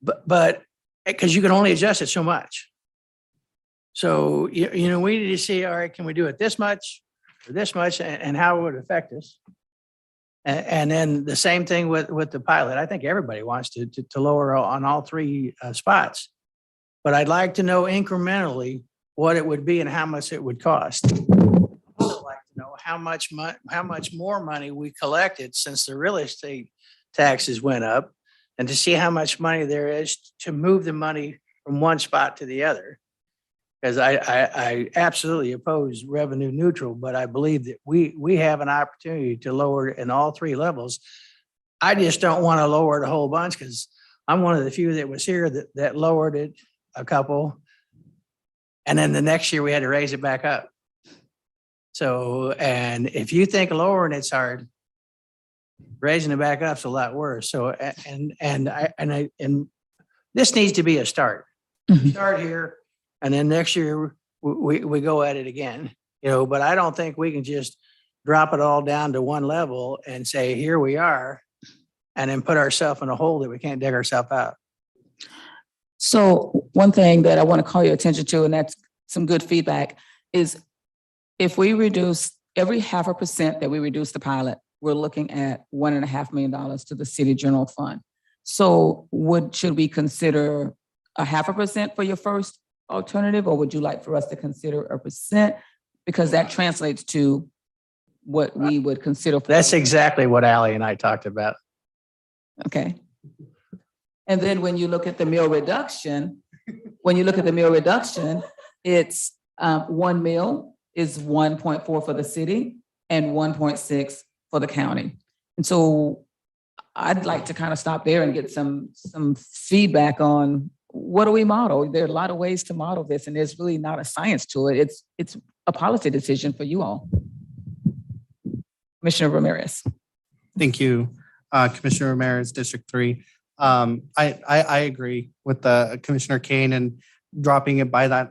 But because you can only adjust it so much. So, you know, we need to see, all right, can we do it this much or this much, and how it would affect us? And then the same thing with the pilot. I think everybody wants to lower on all three spots. But I'd like to know incrementally what it would be and how much it would cost. I'd also like to know how much more money we collected since the real estate taxes went up, and to see how much money there is to move the money from one spot to the other. Because I absolutely oppose revenue neutral, but I believe that we have an opportunity to lower it in all three levels. I just don't want to lower it a whole bunch because I'm one of the few that was here that lowered it a couple. And then the next year we had to raise it back up. So, and if you think lowering it's hard, raising it back up's a lot worse. So, and this needs to be a start. Start here. And then next year we go at it again, you know, but I don't think we can just drop it all down to one level and say, here we are, and then put ourselves in a hole that we can't dig ourselves out. So one thing that I want to call your attention to, and that's some good feedback, is if we reduce every 0.5% that we reduce the pilot, we're looking at $1.5 million to the city general fund. So should we consider 0.5% for your first alternative, or would you like for us to consider 1%? Because that translates to what we would consider. That's exactly what Ally and I talked about. Okay. And then when you look at the meal reduction, it's 1 meal is 1.4 for the city and 1.6 for the county. And so I'd like to kind of stop there and get some feedback on what do we model? There are a lot of ways to model this, and there's really not a science to it. It's a policy decision for you all. Commissioner Ramirez. Thank you, Commissioner Ramirez, District 3. I agree with the Commissioner Kane and dropping it by that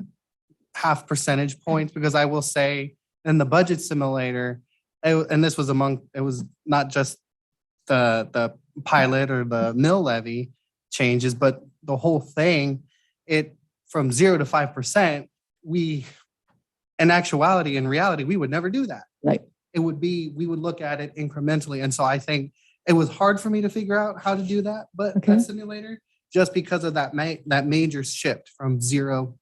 0.5 percentage points, because I will say in the budget simulator, and this was it was not just the pilot or the mill levy changes, but the whole thing, it from 0 to 5%, in actuality, in reality, we would never do that. Right. We would look at it incrementally. And so I think it was hard for me to figure out how to do that, but that simulator, just because of that major shift from 0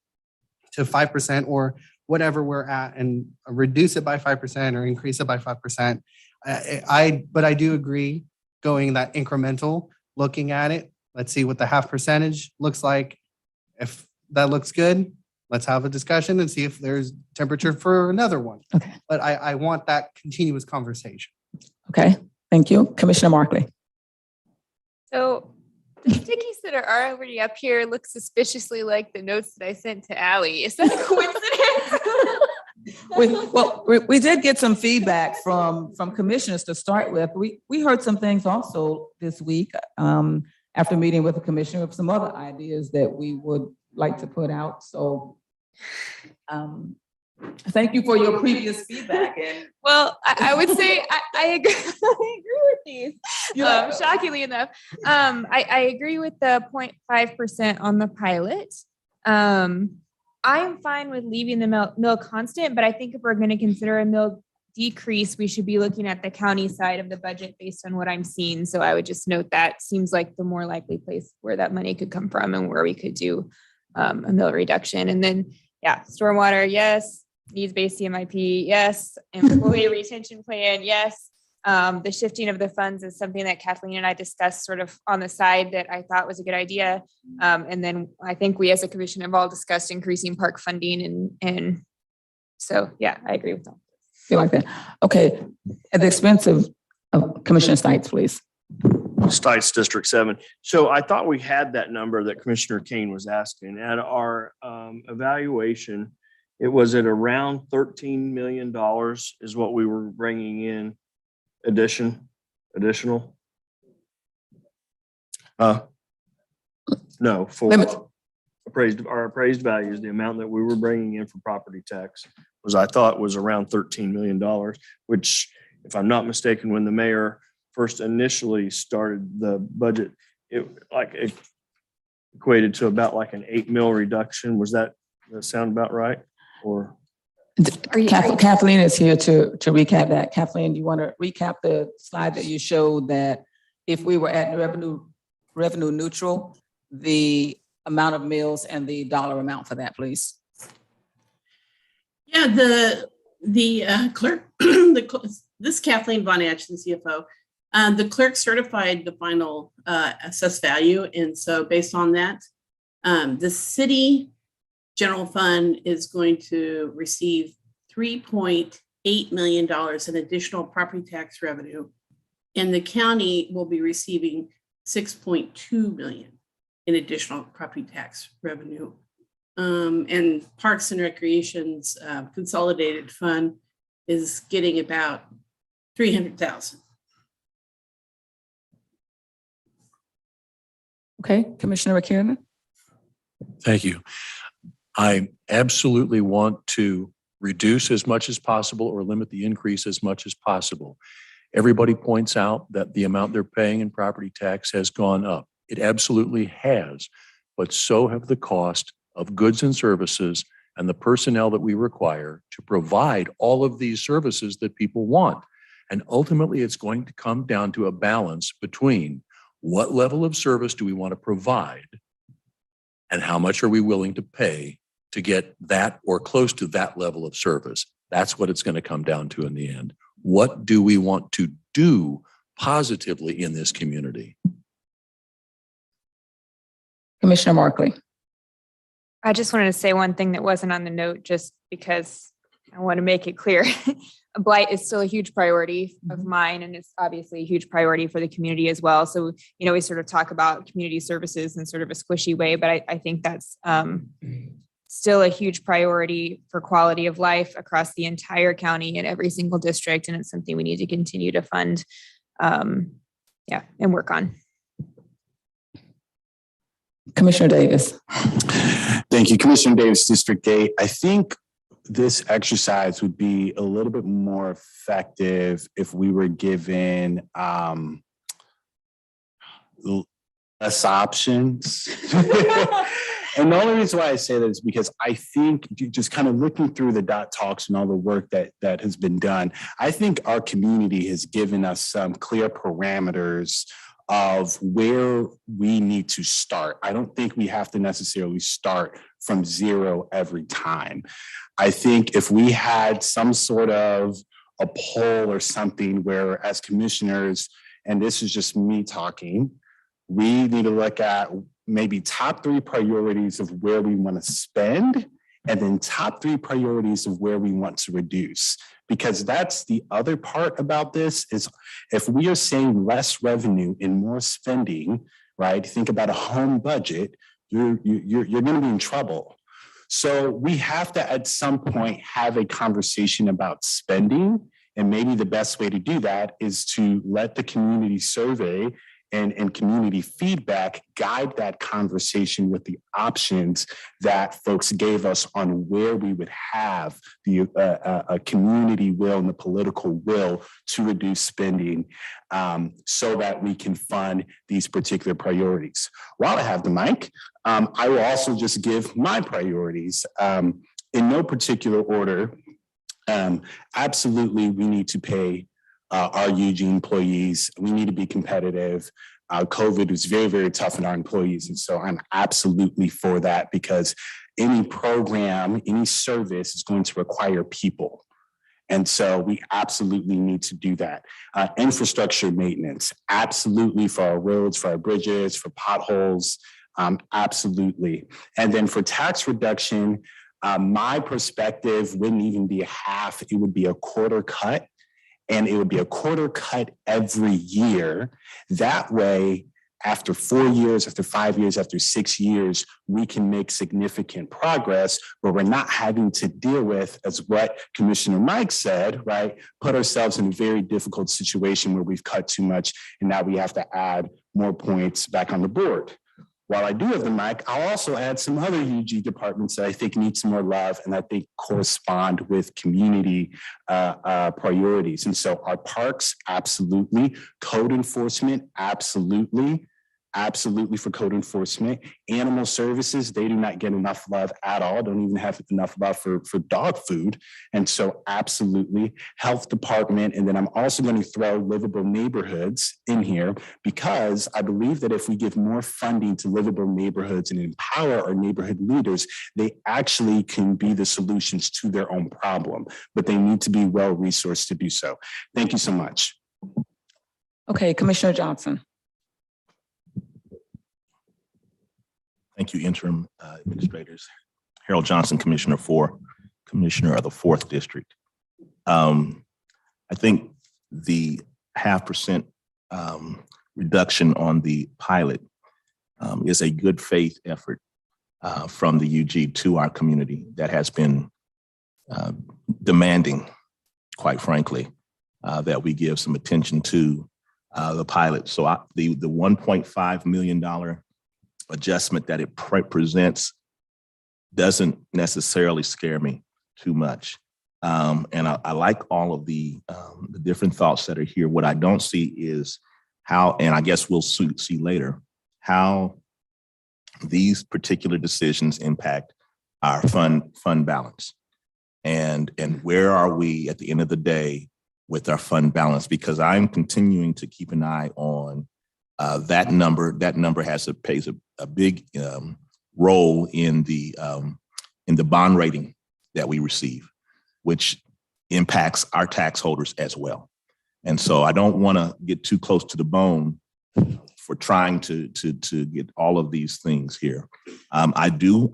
to 5% or whatever we're at, and reduce it by 5% or increase it by 5%. But I do agree going that incremental, looking at it. Let's see what the 0.5 percentage looks like. If that looks good, let's have a discussion and see if there's temperature for another one. Okay. But I want that continuous conversation. Okay, thank you. Commissioner Markley. So the stickies that are already up here look suspiciously like the notes that I sent to Allie. Is that a coincidence? We did get some feedback from commissioners to start with. We heard some things also this week after meeting with the commissioner of some other ideas that we would like to put out. So thank you for your previous feedback. And well, I would say I agree, I agree with these. Shockingly enough, I agree with the 0.5% on the pilot. I'm fine with leaving the mill constant, but I think if we're going to consider a mill decrease, we should be looking at the county side of the budget based on what I'm seeing. So I would just note that seems like the more likely place where that money could come from and where we could do a mill reduction. And then, yeah, stormwater, yes. Needs-based CMIP, yes. Employee retention plan, yes. The shifting of the funds is something that Kathleen and I discussed sort of on the side that I thought was a good idea. And then I think we as a commission have all discussed increasing park funding and so, yeah, I agree with that. Feel like that. Okay, at the expense of Commissioner Stites, please. Stites District 7. So I thought we had that number that Commissioner Kane was asking. At our evaluation, it was at around $13 million is what we were bringing in additional. No, for Limit. our appraised values, the amount that we were bringing in for property tax was, I thought, was around $13 million, which, if I'm not mistaken, when the mayor first initially started the budget, it equated to about like an 8 mil reduction. Does that sound about right? Or Kathleen is here to recap that. Kathleen, do you want to recap the slide that you showed that if we were at revenue neutral, the amount of mills and the dollar amount for that, please? Yeah, the clerk, this is Kathleen Von Atch, the CFO. The clerk certified the final assessed value. And so based on that, the city general fund is going to receive $3.8 million in additional property tax revenue. And the county will be receiving $6.2 million in additional property tax revenue. And Parks and Recreation's consolidated fund is getting about $300,000. Okay, Commissioner McKiernan. Thank you. I absolutely want to reduce as much as possible or limit the increase as much as possible. Everybody points out that the amount they're paying in property tax has gone up. It absolutely has, but so have the cost of goods and services and the personnel that we require to provide all of these services that people want. And ultimately, it's going to come down to a balance between what level of service do we want to provide and how much are we willing to pay to get that or close to that level of service. That's what it's going to come down to in the end. What do we want to do positively in this community? Commissioner Markley. I just wanted to say one thing that wasn't on the note, just because I want to make it clear. Blight is still a huge priority of mine, and it's obviously a huge priority for the community as well. So, you know, we sort of talk about community services in sort of a squishy way, but I think that's still a huge priority for quality of life across the entire county and every single district. And it's something we need to continue to fund, and work on. Commissioner Davis. Thank you, Commissioner Davis, District 8. I think this exercise would be a little bit more effective if we were given less options. And the only reason why I say that is because I think just kind of looking through the dot talks and all the work that has been done, I think our community has given us some clear parameters of where we need to start. I don't think we have to necessarily start from zero every time. I think if we had some sort of a poll or something where, as commissioners, and this is just me talking, we need to look at maybe top 3 priorities of where we want to spend, and then top 3 priorities of where we want to reduce. Because that's the other part about this is if we are saying less revenue and more spending, right? Think about a home budget, you're going to be in trouble. So we have to at some point have a conversation about spending. And maybe the best way to do that is to let the community survey and community feedback guide that conversation with the options that folks gave us on where we would have the a community will and the political will to reduce spending so that we can fund these particular priorities. While I have the mic, I will also just give my priorities in no particular order. Absolutely, we need to pay our UG employees. We need to be competitive. COVID was very, very tough on our employees. And so I'm absolutely for that because any program, any service is going to require people. And so we absolutely need to do that. Infrastructure maintenance, absolutely, for our roads, for our bridges, for potholes, absolutely. And then for tax reduction, my perspective wouldn't even be a half, it would be a quarter cut. And it would be a quarter cut every year. That way, after 4 years, after 5 years, after 6 years, we can make significant progress where we're not having to deal with, as what Commissioner Mike said, right? Put ourselves in a very difficult situation where we've cut too much and now we have to add more points back on the board. While I do have the mic, I'll also add some other UG departments that I think need some more love and I think correspond with community priorities. And so our parks, absolutely. Code enforcement, absolutely. Absolutely for code enforcement. Animal services, they do not get enough love at all. Don't even have enough love for dog food. And so absolutely. Health department. And then I'm also going to throw livable neighborhoods in here because I believe that if we give more funding to livable neighborhoods and empower our neighborhood leaders, they actually can be the solutions to their own problem, but they need to be well-resourced to do so. Thank you so much. Okay, Commissioner Johnson. Thank you, interim administrators. Harold Johnson, Commissioner of the 4th District. I think the 0.5% reduction on the pilot is a good faith effort from the UG to our community that has been demanding, quite frankly, that we give some attention to the pilot. So the $1.5 million adjustment that it presents doesn't necessarily scare me too much. And I like all of the different thoughts that are here. What I don't see is how, and I guess we'll see later, how these particular decisions impact our fund balance. And where are we at the end of the day with our fund balance? Because I'm continuing to keep an eye on that number. That number plays a big role in the bond rating that we receive, which impacts our tax holders as well. And so I don't want to get too close to the bone for trying to get all of these things here. I do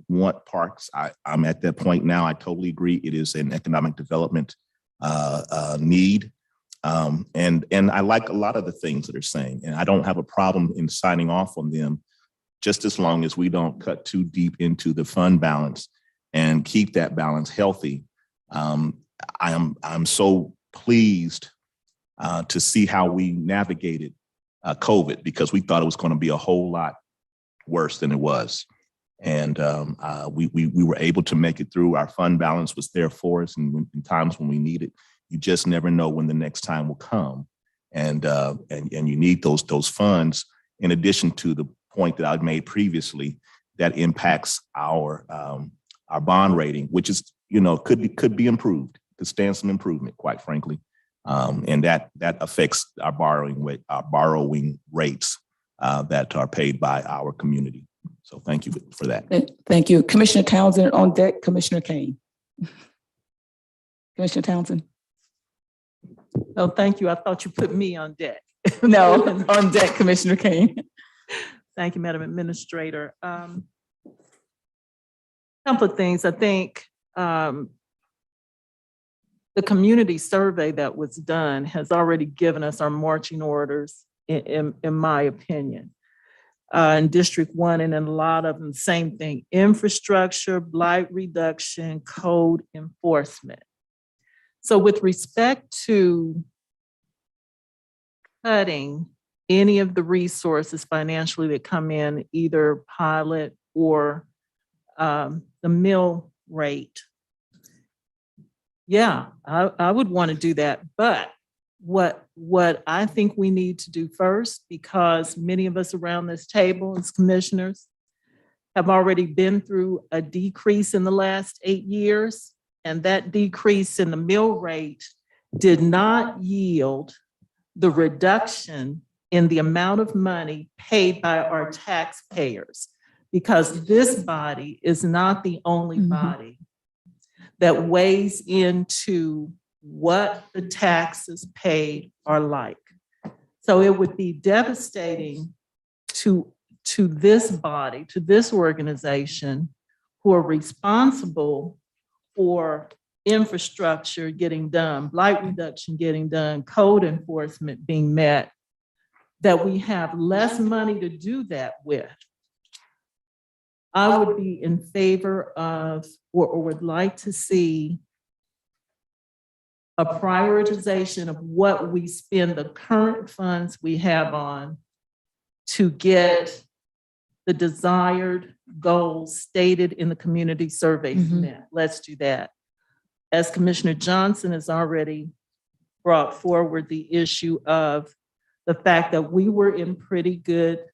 want parks. I'm at that point now. I totally agree. It is an economic development need. And I like a lot of the things that are saying, and I don't have a problem in signing off on them, just as long as we don't cut too deep into the fund balance and keep that balance healthy. I'm so pleased to see how we navigated COVID, because we thought it was going to be a whole lot worse than it was. And we were able to make it through. Our fund balance was there for us, and in times when we need it. You just never know when the next time will come, and you need those funds. In addition to the point that I've made previously, that impacts our bond rating, which is could be improved, could stand some improvement, quite frankly, and that affects our borrowing rates that are paid by our community. So thank you for that. Thank you, Commissioner Townsend. On deck, Commissioner Kane. Commissioner Townsend. Oh, thank you. I thought you put me on deck. No, on deck, Commissioner Kane. Thank you, Madam Administrator. Couple of things. I think the community survey that was done has already given us our marching orders, in my opinion. In District 1, and in a lot of them, same thing: infrastructure, blight reduction, code enforcement. So with respect to cutting any of the resources financially that come in, either pilot or the mill rate, yeah, I would want to do that. But what I think we need to do first, because many of us around this table as commissioners have already been through a decrease in the last 8 years, and that decrease in the mill rate did not yield the reduction in the amount of money paid by our taxpayers, because this body is not the only body that weighs into what the taxes paid are like. So it would be devastating to this body, to this organization, who are responsible for infrastructure getting done, blight reduction getting done, code enforcement being met, that we have less money to do that with. I would be in favor of, or would like to see a prioritization of what we spend the current funds we have on to get the desired goals stated in the community survey met. Let's do that. As Commissioner Johnson has already brought forward the issue of the fact that we were in pretty good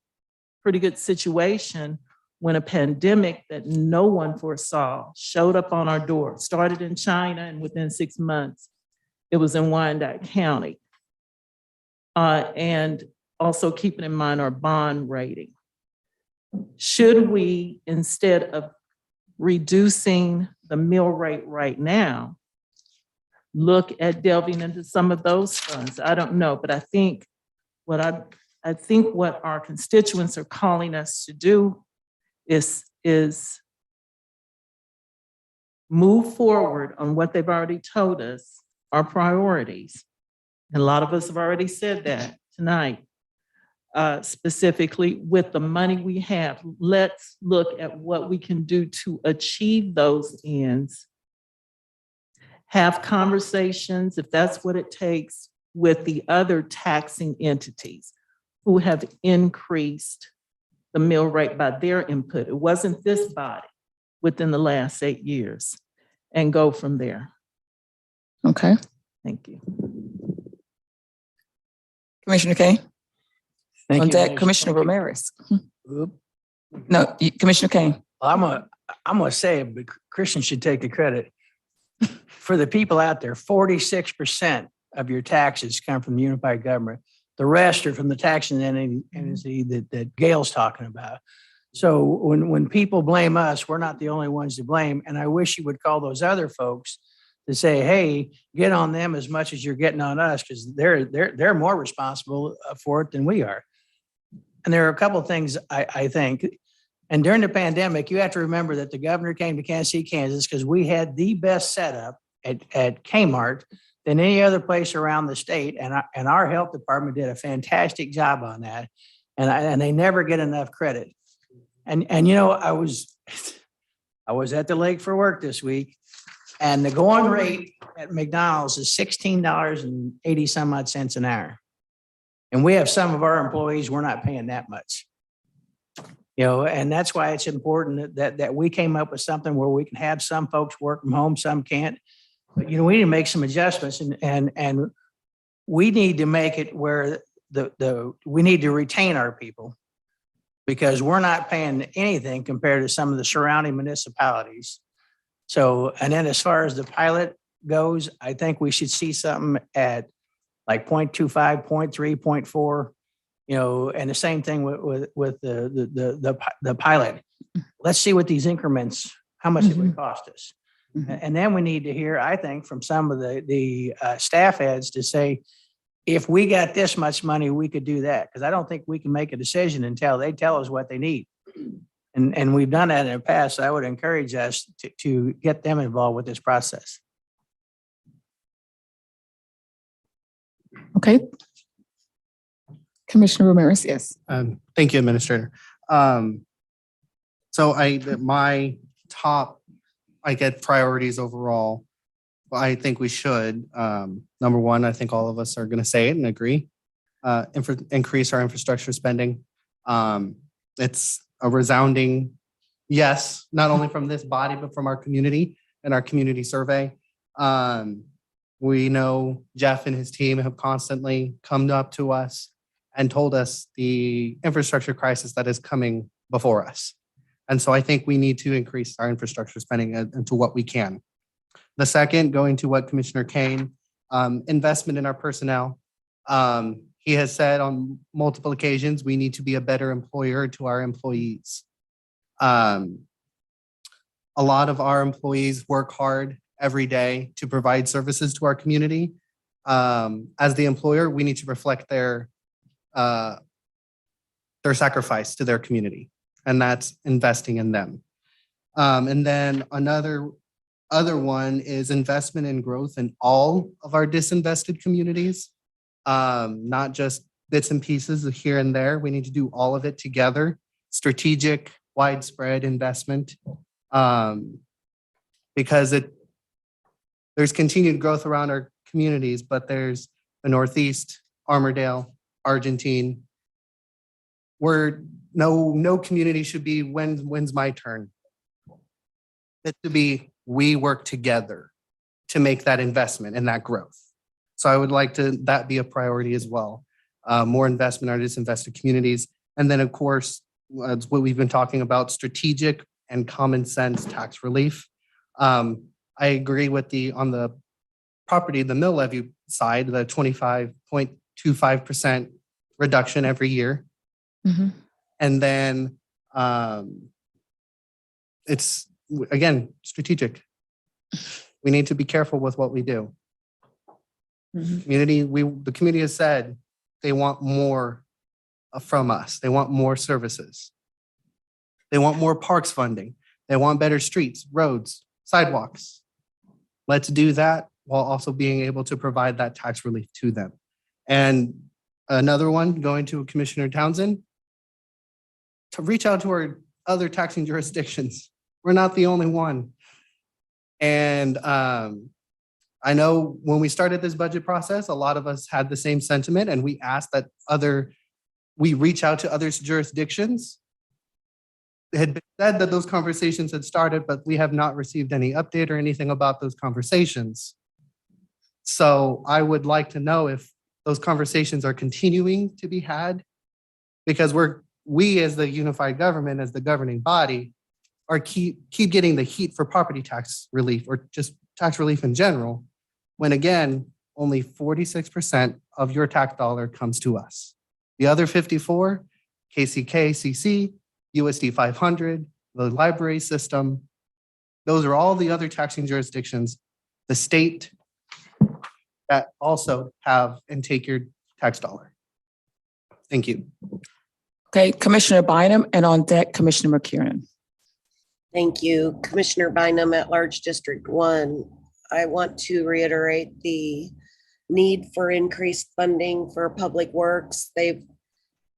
situation when a pandemic that no one foresaw showed up on our door. Started in China, and within 6 months, it was in Wyandotte County. And also keeping in mind our bond rating. Should we, instead of reducing the mill rate right now, look at delving into some of those funds? I don't know, but I think what our constituents are calling us to do is move forward on what they've already told us are priorities. And a lot of us have already said that tonight. Specifically with the money we have, let's look at what we can do to achieve those ends. Have conversations, if that's what it takes, with the other taxing entities who have increased the mill rate by their input. It wasn't this body within the last 8 years, and go from there. Okay. Thank you. Commissioner Kane? Thank On you, deck, Commissioner Ramirez. No, Commissioner Kane. I'm gonna say it, but Christian should take the credit. For the people out there, 46% of your taxes come from the unified government. The rest are from the taxing entity that Gail's talking about. So when people blame us, we're not the only ones to blame. And I wish you would call those other folks to say, hey, get on them as much as you're getting on us, because they're more responsible for it than we are. And there are a couple of things I think. And during the pandemic, you have to remember that the governor came to Kansas City, Kansas, because we had the best setup at Kmart than any other place around the state. And our health department did a fantastic job on that. And they never get enough credit. And you know, I was at the lake for work this week, and the going rate at McDonald's is $16.80 some odd cents an hour. And we have some of our employees, we're not paying that much. You know, and that's why it's important that we came up with something where we can have some folks work from home, some can't. But, you know, we need to make some adjustments, and we need to make it where we need to retain our people, because we're not paying anything compared to some of the surrounding municipalities. So, and then as far as the pilot goes, I think we should see something at like 0.25, 0.3, 0.4, you know, and the same thing with the pilot. Let's see what these increments, how much it would cost us. And then we need to hear, I think, from some of the staff heads to say, if we got this much money, we could do that. Because I don't think we can make a decision until they tell us what they need. And we've done that in the past. So I would encourage us to get them involved with this process. Okay. Commissioner Ramirez, yes. Thank you, Administrator. So my top, I get priorities overall. I think we should. Number one, I think all of us are going to say it and agree. Increase our infrastructure spending. It's a resounding yes, not only from this body, but from our community and our community survey. We know Jeff and his team have constantly come up to us and told us the infrastructure crisis that is coming before us. And so I think we need to increase our infrastructure spending into what we can. The second, going to what Commissioner Kane, investment in our personnel. He has said on multiple occasions, we need to be a better employer to our employees. A lot of our employees work hard every day to provide services to our community. As the employer, we need to reflect their sacrifice to their community, and that's investing in them. And then other one is investment in growth in all of our disinvested communities, not just bits and pieces of here and there. We need to do all of it together, strategic, widespread investment, because there's continued growth around our communities, but there's the Northeast, Armourdale, Argentine, where no community should be when's my turn. It should be we work together to make that investment and that growth. So I would like that be a priority as well. More investment in our disinvested communities. And then of course, what we've been talking about, strategic and common sense tax relief. I agree with on the property, the mill levy side, the 25.25% reduction every year. Mhm. And then it's, again, strategic. We need to be careful with what we do. Mhm. The community has said they want more from us. They want more services. They want more parks funding. They want better streets, roads, sidewalks. Let's do that while also being able to provide that tax relief to them. And another one, going to Commissioner Townsend, to reach out to our other taxing jurisdictions. We're not the only one. And I know when we started this budget process, a lot of us had the same sentiment, and we asked that we reach out to other jurisdictions. It had been said that those conversations had started, but we have not received any update or anything about those conversations. So I would like to know if those conversations are continuing to be had, because we as the unified government, as the governing body, are keep getting the heat for property tax relief or just tax relief in general, when again, only 46% of your tax dollar comes to us. The other 54, KCK, CC, USD 500, the library system, those are all the other taxing jurisdictions, the state, that also have and take your tax dollar. Thank you. Okay, Commissioner Bynum, and on deck, Commissioner McKiernan. Thank you. Commissioner Bynum at Large District 1. I want to reiterate the need for increased funding for public works. They've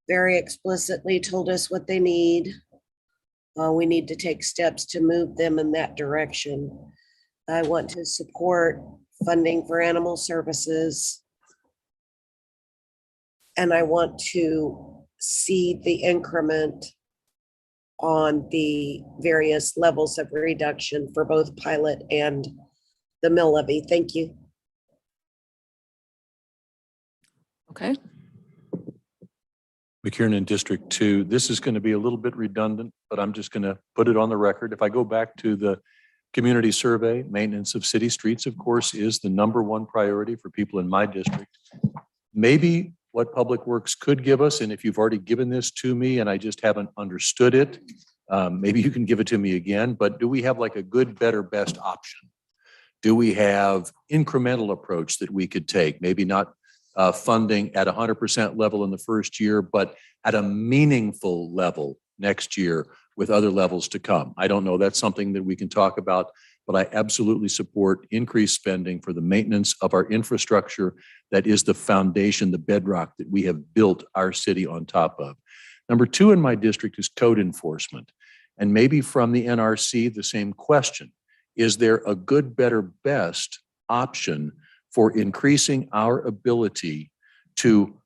very explicitly told us what they need. We need to take steps to move them in that direction. I want to support funding for animal services. And I want to see the increment on the various levels of reduction for both pilot and the mill levy. Thank you. Okay. McKiernan District 2, this is going to be a little bit redundant, but I'm just going to put it on the record. If I go back to the community survey, maintenance of city streets, of course, is the #1 priority for people in my district. Maybe what Public Works could give us, and if you've already given this to me and I just haven't understood it, maybe you can give it to me again, but do we have like a good, better, best option? Do we have incremental approach that we could take? Maybe not funding at 100% level in the first year, but at a meaningful level next year with other levels to come. I don't know. That's something that we can talk about, but I absolutely support increased spending for the maintenance of our infrastructure. That is the foundation, the bedrock that we have built our city on top of. #2 in my district is code enforcement. And maybe from the NRC, the same question. Is there a good, better, best option for increasing our ability to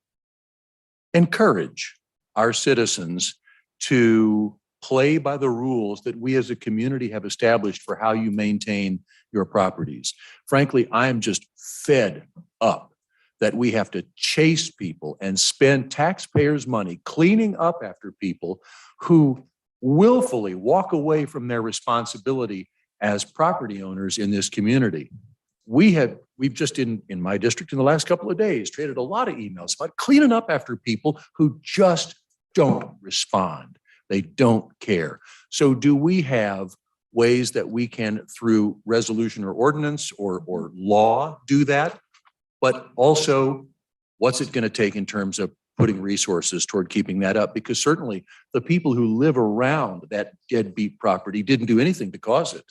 encourage our citizens to play by the rules that we as a community have established for how you maintain your properties? Frankly, I am just fed up that we have to chase people and spend taxpayers' money cleaning up after people who willfully walk away from their responsibility as property owners in this community. We've just in my district in the last couple of days traded a lot of emails about cleaning up after people who just don't respond. They don't care. So do we have ways that we can, through resolution or ordinance or law, do that. But also, what's it going to take in terms of putting resources toward keeping that up? Because certainly the people who live around that deadbeat property didn't do anything to cause it,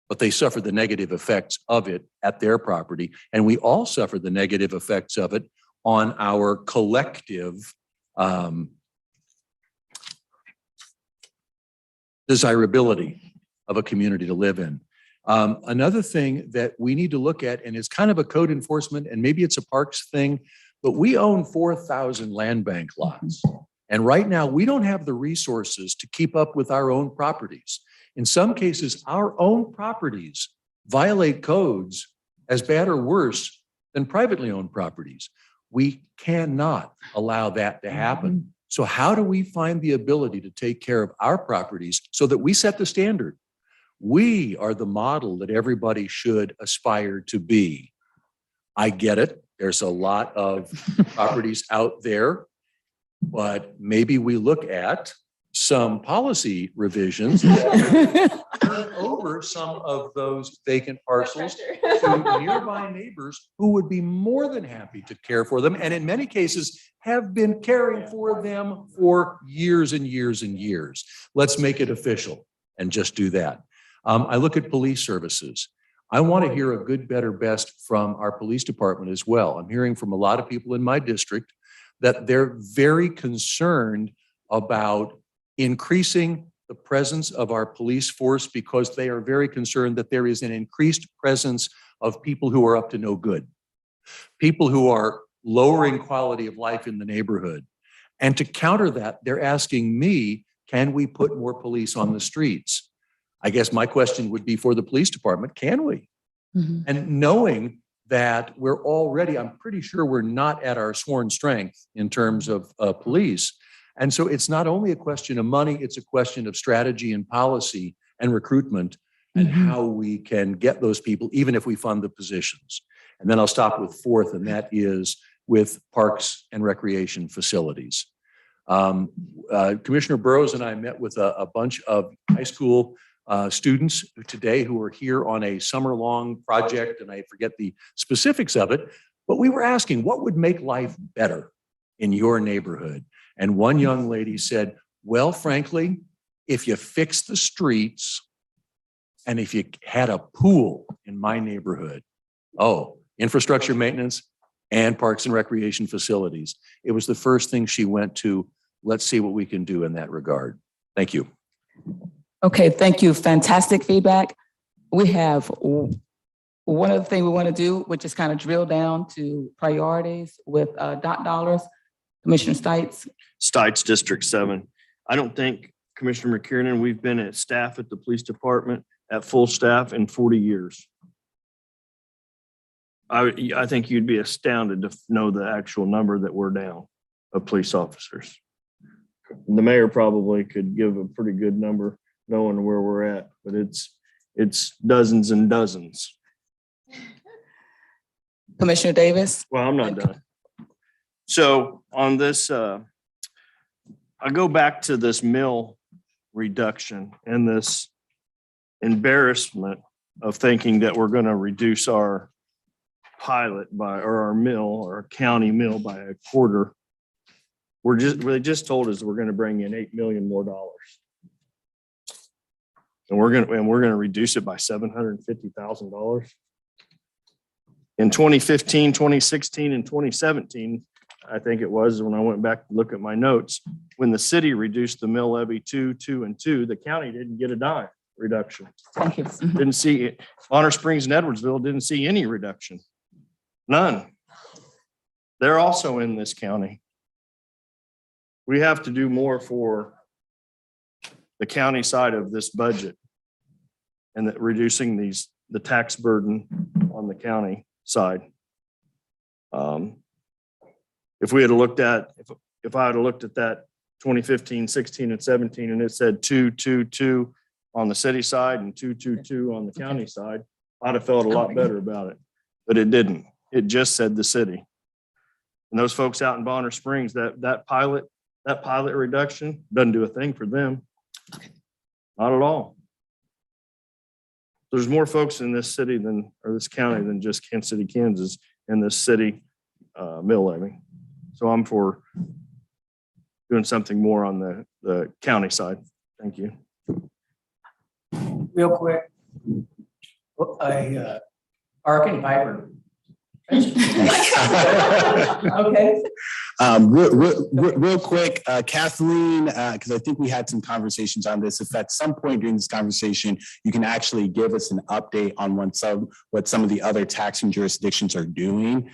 but they suffer the negative effects of it at their property. And we all suffer the negative effects of it on our collective desirability of a community to live in. Another thing that we need to look at, and it's kind of a code enforcement, and maybe it's a parks thing, but we own 4,000 land bank lots. And right now, we don't have the resources to keep up with our own properties. In some cases, our own properties violate codes as bad or worse than privately owned properties. We cannot allow that to happen. So how do we find the ability to take care of our properties so that we set the standard? We are the model that everybody should aspire to be. I get it. There's a lot of properties out there, but maybe we look at some policy revisions that turn over some of those vacant parcels to nearby neighbors who would be more than happy to care for them, and in many cases have been caring for them for years and years and years. Let's make it official and just do that. I look at police services. I want to hear a good, better, best from our police department as well. I'm hearing from a lot of people in my district that they're very concerned about increasing the presence of our police force because they are very concerned that there is an increased presence of people who are up to no good, people who are lowering quality of life in the neighborhood. And to counter that, they're asking me, can we put more police on the streets? I guess my question would be for the police department, can we? And knowing that we're already, I'm pretty sure we're not at our sworn strength in terms of police. And so it's not only a question of money, it's a question of strategy and policy and recruitment and how we can get those people, even if we fund the positions. And then I'll stop with fourth, and that is with parks and recreation facilities. Commissioner Burrows and I met with a bunch of high school students today who are here on a summer-long project, and I forget the specifics of it, but we were asking what would make life better in your neighborhood. And one young lady said, well, frankly, if you fix the streets and if you had a pool in my neighborhood, infrastructure maintenance and parks and recreation facilities. It was the first thing she went to. Let's see what we can do in that regard. Thank you. Okay, thank you. Fantastic feedback. We have one other thing we want to do, which is kind of drill down to priorities with dot dollars. Commissioner Stites. Stites, District 7. I don't think, Commissioner McKiernan, we've been at staff at the police department at full staff in 40 years. I think you'd be astounded to know the actual number that we're down of police officers. The mayor probably could give a pretty good number knowing where we're at, but it's dozens and dozens. Commissioner Davis. Well, I'm not done. So on this, I go back to this mill reduction and this embarrassment of thinking that we're going to reduce our pilot by, or our mill or our county mill by a quarter. They just told us we're going to bring in $8 million more. And we're going to reduce it by $750,000. In 2015, 2016, and 2017, I think it was when I went back to look at my notes, when the city reduced the mill levy 2, 2, and 2, the county didn't get a dime reduction. Thank you. Didn't see it. Bonner Springs and Edwardsville didn't see any reduction. None. They're also in this county. We have to do more for the county side of this budget and that reducing the tax burden on the county side. If we had looked at, if I had looked at that 2015, 16, and 17, and it said 2, 2, 2 on the city side and 2, 2, 2 on the county side, I'd have felt a lot better about it, but it didn't. It just said the city. And those folks out in Bonner Springs, that pilot reduction doesn't do a thing for them. Not at all. there's more folks in this city or this county than just Kansas City, Kansas, and this city mill levy. So I'm for doing something more on the county side. Thank you. Real quick. Arkin Piper. Okay. Real quick, Kathleen, because I think we had some conversations on this. If at some point during this conversation, you can actually give us an update on what some of the other taxing jurisdictions are doing,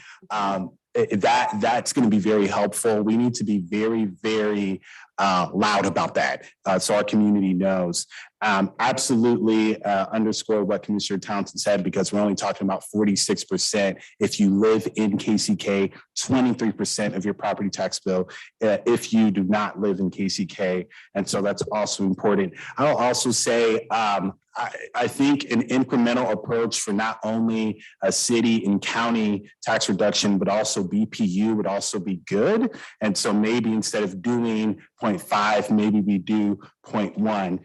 that's going to be very helpful. We need to be very, very loud about that, so our community knows. Absolutely underscore what Commissioner Townsend said, because we're only talking about 46%. If you live in KCK, 23% of your property tax bill if you do not live in KCK. And so that's also important. I'll also say, I think an incremental approach for not only a city and county tax reduction, but also BPU would also be good. And so maybe instead of doing 0.5, maybe we do 0.1.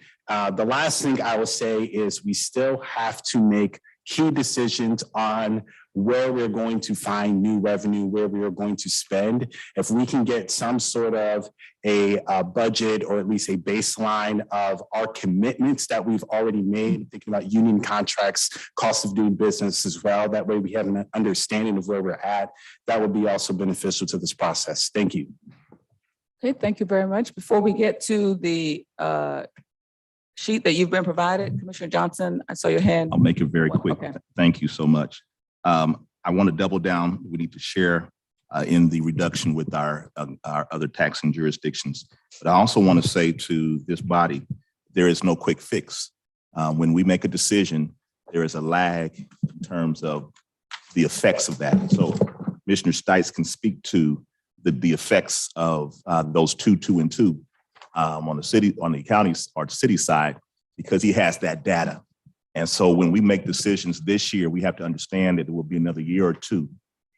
The last thing I will say is we still have to make key decisions on where we're going to find new revenue, where we are going to spend. If we can get some sort of a budget, or at least a baseline of our commitments that we've already made, thinking about union contracts, cost of doing business as well. That way we have an understanding of where we're at. That would be also beneficial to this process. Thank you. Okay, thank you very much. Before we get to the sheet that you've been provided, Commissioner Johnson, I saw your hand. I'll make it very quick. Okay. Thank you so much. I want to double down. We need to share in the reduction with our other taxing jurisdictions. But I also want to say to this body, there is no quick fix. When we make a decision, there is a lag in terms of the effects of that. So Commissioner Stites can speak to the effects of those two and two on the counties or the city side, because he has that data. And so when we make decisions this year, we have to understand that it will be another year or two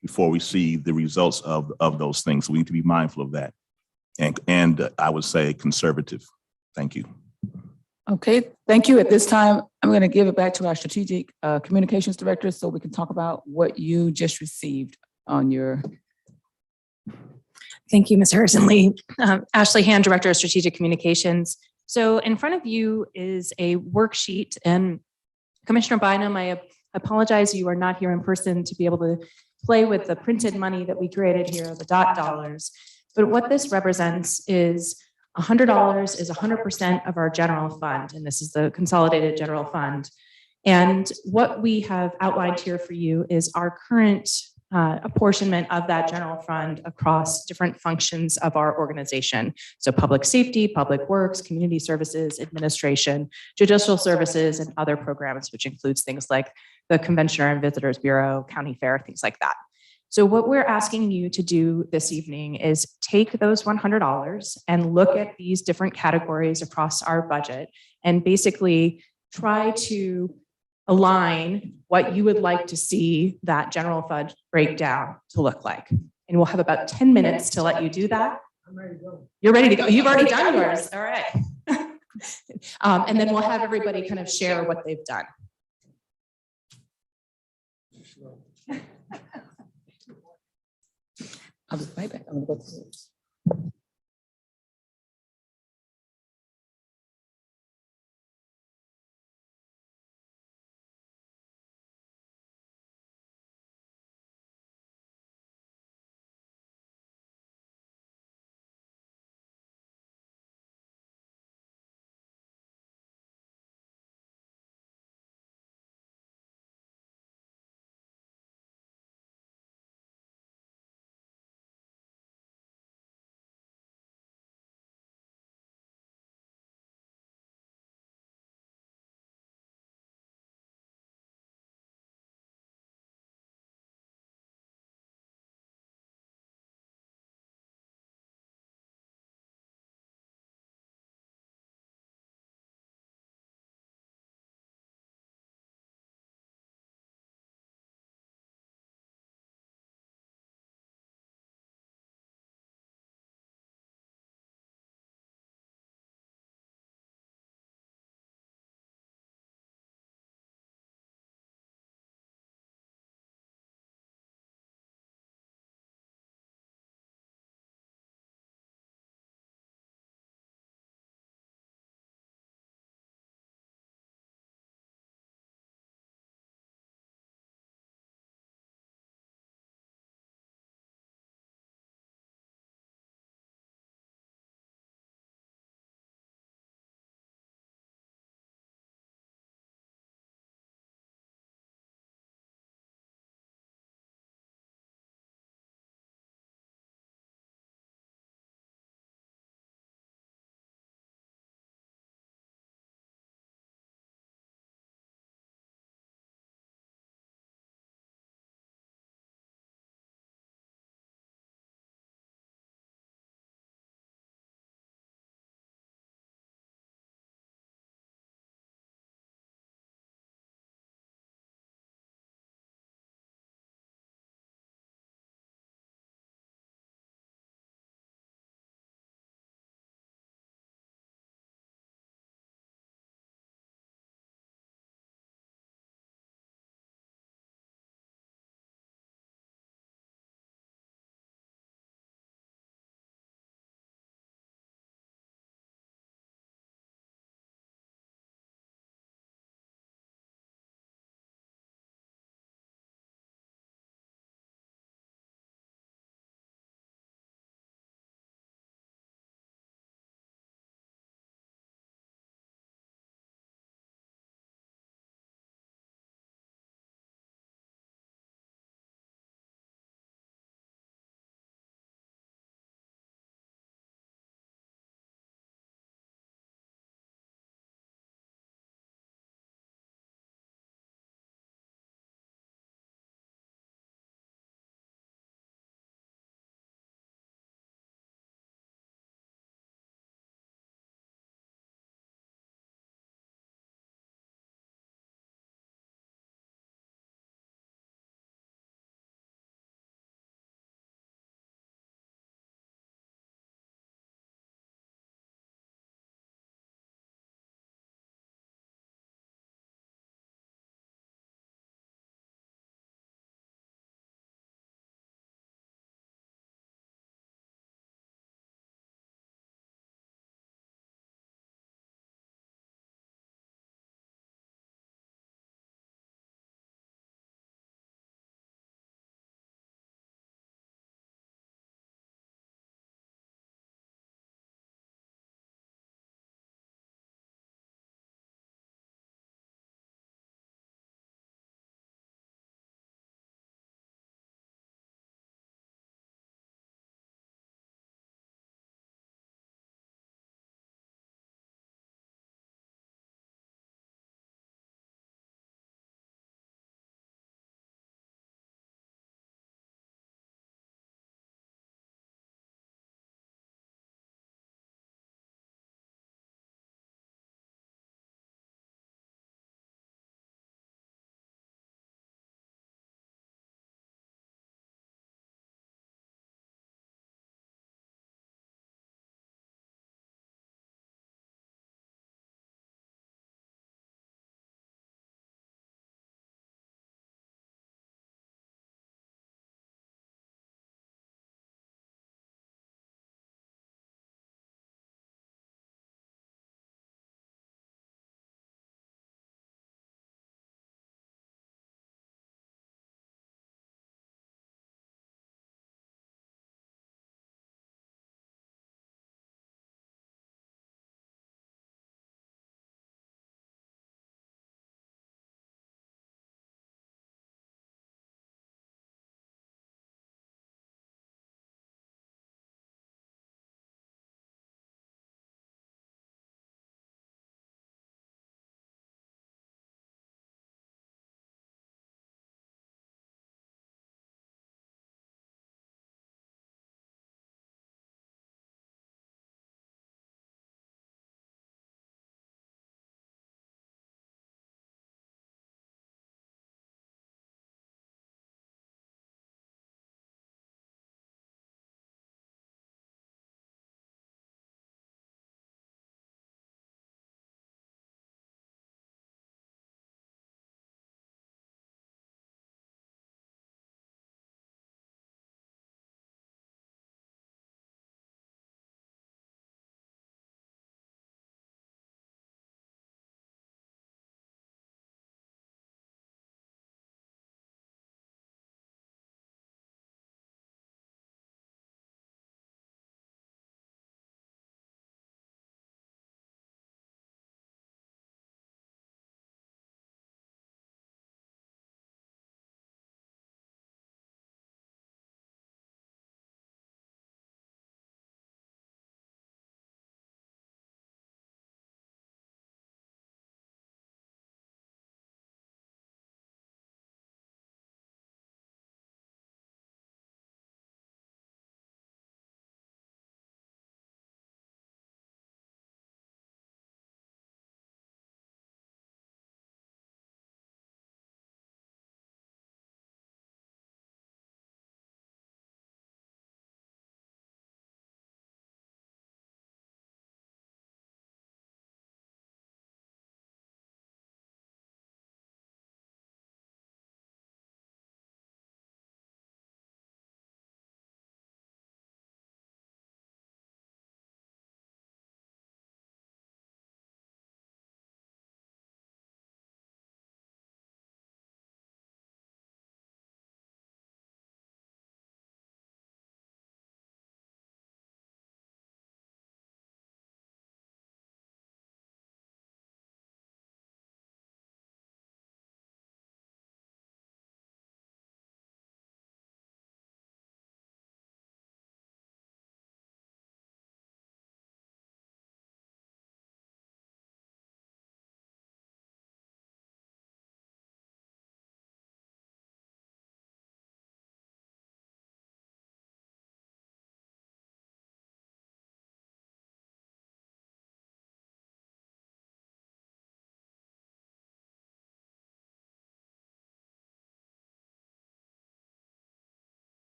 before we see the results of those things. So we need to be mindful of that. And I would say conservative. Thank you. Okay, thank you. At this time, I'm going to give it back to our strategic communications director so we can talk about what you just received on your. Thank you, Ms. Harrison Lee. Ashley Hand, Director of Strategic Communications. So in front of you is a worksheet, and Commissioner Bynum, I apologize you are not here in person to be able to play with the printed money that we created here, the dot dollars. But what this represents is $100 is 100% of our general fund, and this is the consolidated general fund. And what we have outlined here for you is our current apportionment of that general fund across different functions of our organization. So public safety, public works, community services, administration, judicial services, and other programs, which includes things like the Convention and Visitors Bureau, county fair, things like that. So what we're asking you to do this evening is take those $100 and look at these different categories across our budget and basically try to align what you would like to see that general fund breakdown to look like. And we'll have about 10 minutes to let you do that. I'm ready to go. You're ready to go. You've already done yours. All right. And then we'll have everybody kind of share what they've done. I'll just right back. I'm going to go through this.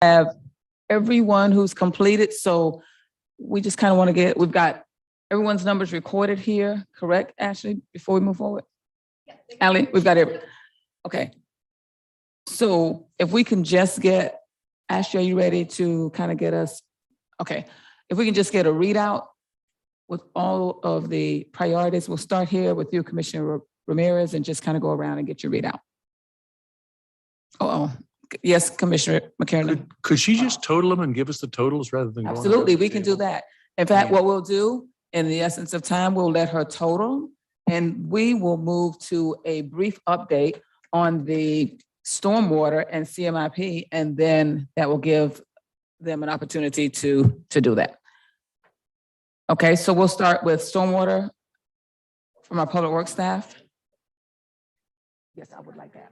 have everyone who's completed, so we just kind of want to we've got everyone's numbers recorded here, correct, Ashley, before we move forward? Ally, we've got it. Okay. So if we can just get, Ashley, are you ready to kind of get us? Okay. If we can just get a readout with all of the priorities, we'll start here with you, Commissioner Ramirez, and just kind of go around and get your readout. Oh, yes, Commissioner McKernan. Could she just total them and give us the totals rather than? going Absolutely, around the we can do table? that. In fact, what we'll do, in the essence of time, we'll let her total, and we will move to a brief update on the stormwater and CMIP, and then that will give them an opportunity to do that. Okay, so we'll start with stormwater from our public works staff. Yes, I would like that.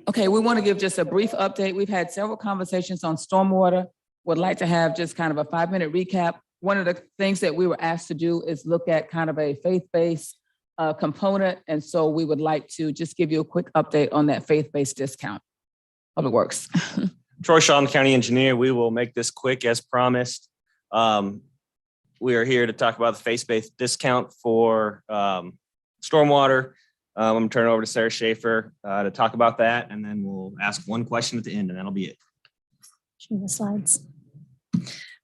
Okay, we want to give just a brief update. We've had several conversations on stormwater. Would like to have just kind of a 5-minute recap. One of the things that we were asked to do is look at kind of a faith-based component. And so we would like to just give you a quick update on that faith-based discount. Public Works. Troy Shaw, County Engineer. We will make this quick as promised. We are here to talk about the faith-based discount for stormwater. I'm going to turn it over to Sarah Schaefer to talk about that, and then we'll ask one question at the end, and that'll be it. Show the slides.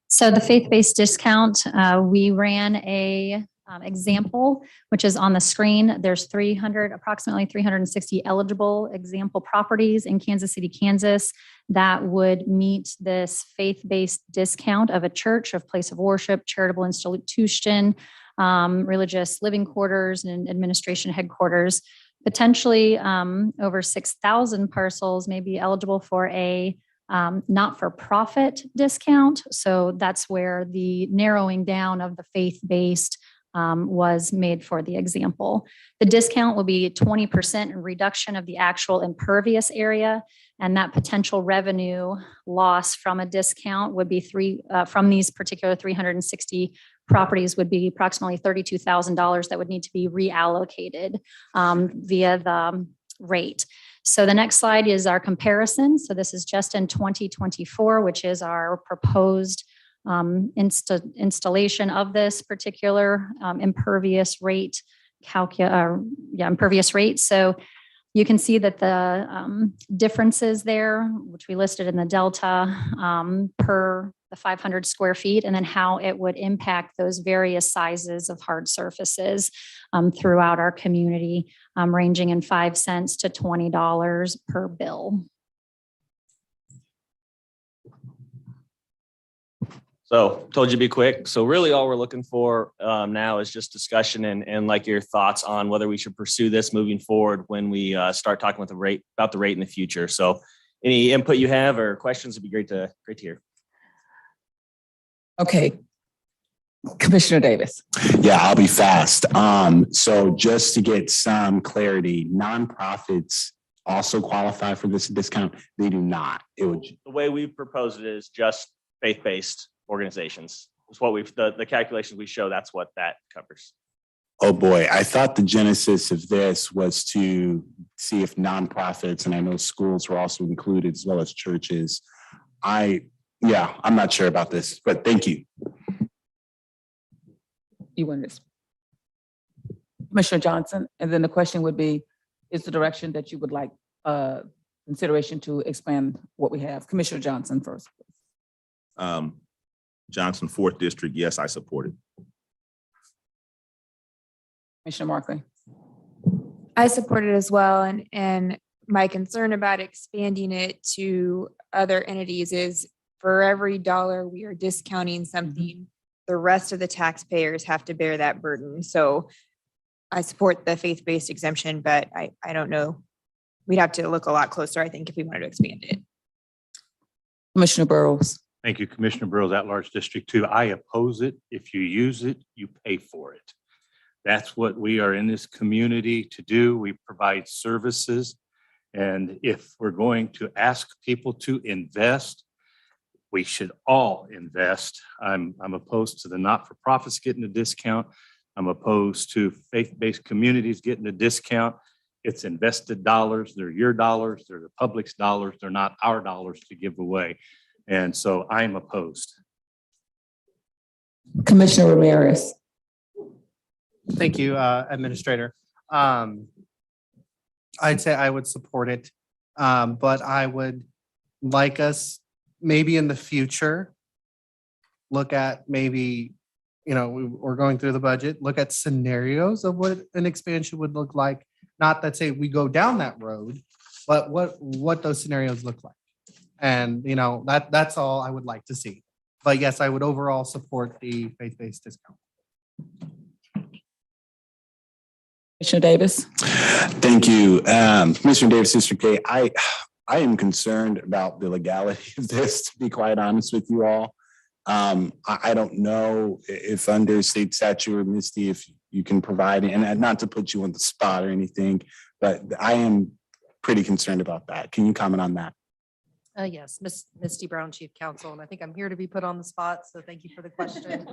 So the faith-based discount, we ran a example, which is on the screen. There's approximately 360 eligible example properties in Kansas City, Kansas that would meet this faith-based discount of a church, of place of worship, charitable institution, religious living quarters and administration headquarters. Potentially over 6,000 parcels may be eligible for a not-for-profit discount. So that's where the narrowing down of the faith-based was made for the example. The discount will be 20% reduction of the actual impervious area, and that potential revenue loss from a discount would be from these particular 360 properties would be approximately $32,000 that would need to be reallocated via the rate. So the next slide is our comparison. So this is just in 2024, which is our proposed installation of this particular impervious rate impervious rate. So you can see that the differences there, which we listed in the delta per the 500 square feet, and then how it would impact those various sizes of hard surfaces throughout our community, ranging in 5 cents to $20 per bill. So told you to be quick. So really all we're looking for now is just discussion and like your thoughts on whether we should pursue this moving forward when we start talking about the rate in the future. So any input you have or questions would be great to hear. Okay. Commissioner Davis. Yeah, I'll be fast. So just to get some clarity, nonprofits also qualify for this discount? They do not. The way we've proposed it is just faith-based organizations. It's what the calculations we show, that's what that covers. Oh boy, I thought the genesis of this was to see if nonprofits, and I know schools were also included as well as churches. I'm not sure about this, but thank you. You want this? Commissioner Johnson, and then the question would be, is the direction that you would like consideration to expand what we have? Commissioner Johnson first. Johnson, 4th District, yes, I support it. Commissioner Markley. I support it as well. And my concern about expanding it to other entities is for every dollar we are discounting something, the rest of the taxpayers have to bear that burden. So I support the faith-based exemption, but I don't know we'd have to look a lot closer, I think, if we wanted to expand it. Commissioner Burrows. Thank you, Commissioner Burrows, at-large District 2. I oppose it. If you use it, you pay for it. That's what we are in this community to do. We provide services. And if we're going to ask people to invest, we should all invest. I'm opposed to the not-for-profits getting a discount. I'm opposed to faith-based communities getting a discount. It's invested dollars. They're your dollars. They're the public's dollars. They're not our dollars to give away. And so I'm opposed. Commissioner Ramirez. Thank you, Administrator. I'd say I would support it, but I would like us maybe in the future, look at maybe, we're going through the budget, look at scenarios of what an expansion would look like. Not that say we go down that road, but what those scenarios look like. And, that's all I would like to see. But yes, I would overall support the faith-based discount. Commissioner Davis. Thank you. Commissioner Davis, District K, I am concerned about the legality of this, to be quite honest with you all. I don't know if under state statute or Misty, if you can provide, and not to put you on the spot or anything, but I am pretty concerned about that. Can you comment on that? Yes, Misty Brown, Chief Counsel, and I think I'm here to be put on the spot, so thank you for the question.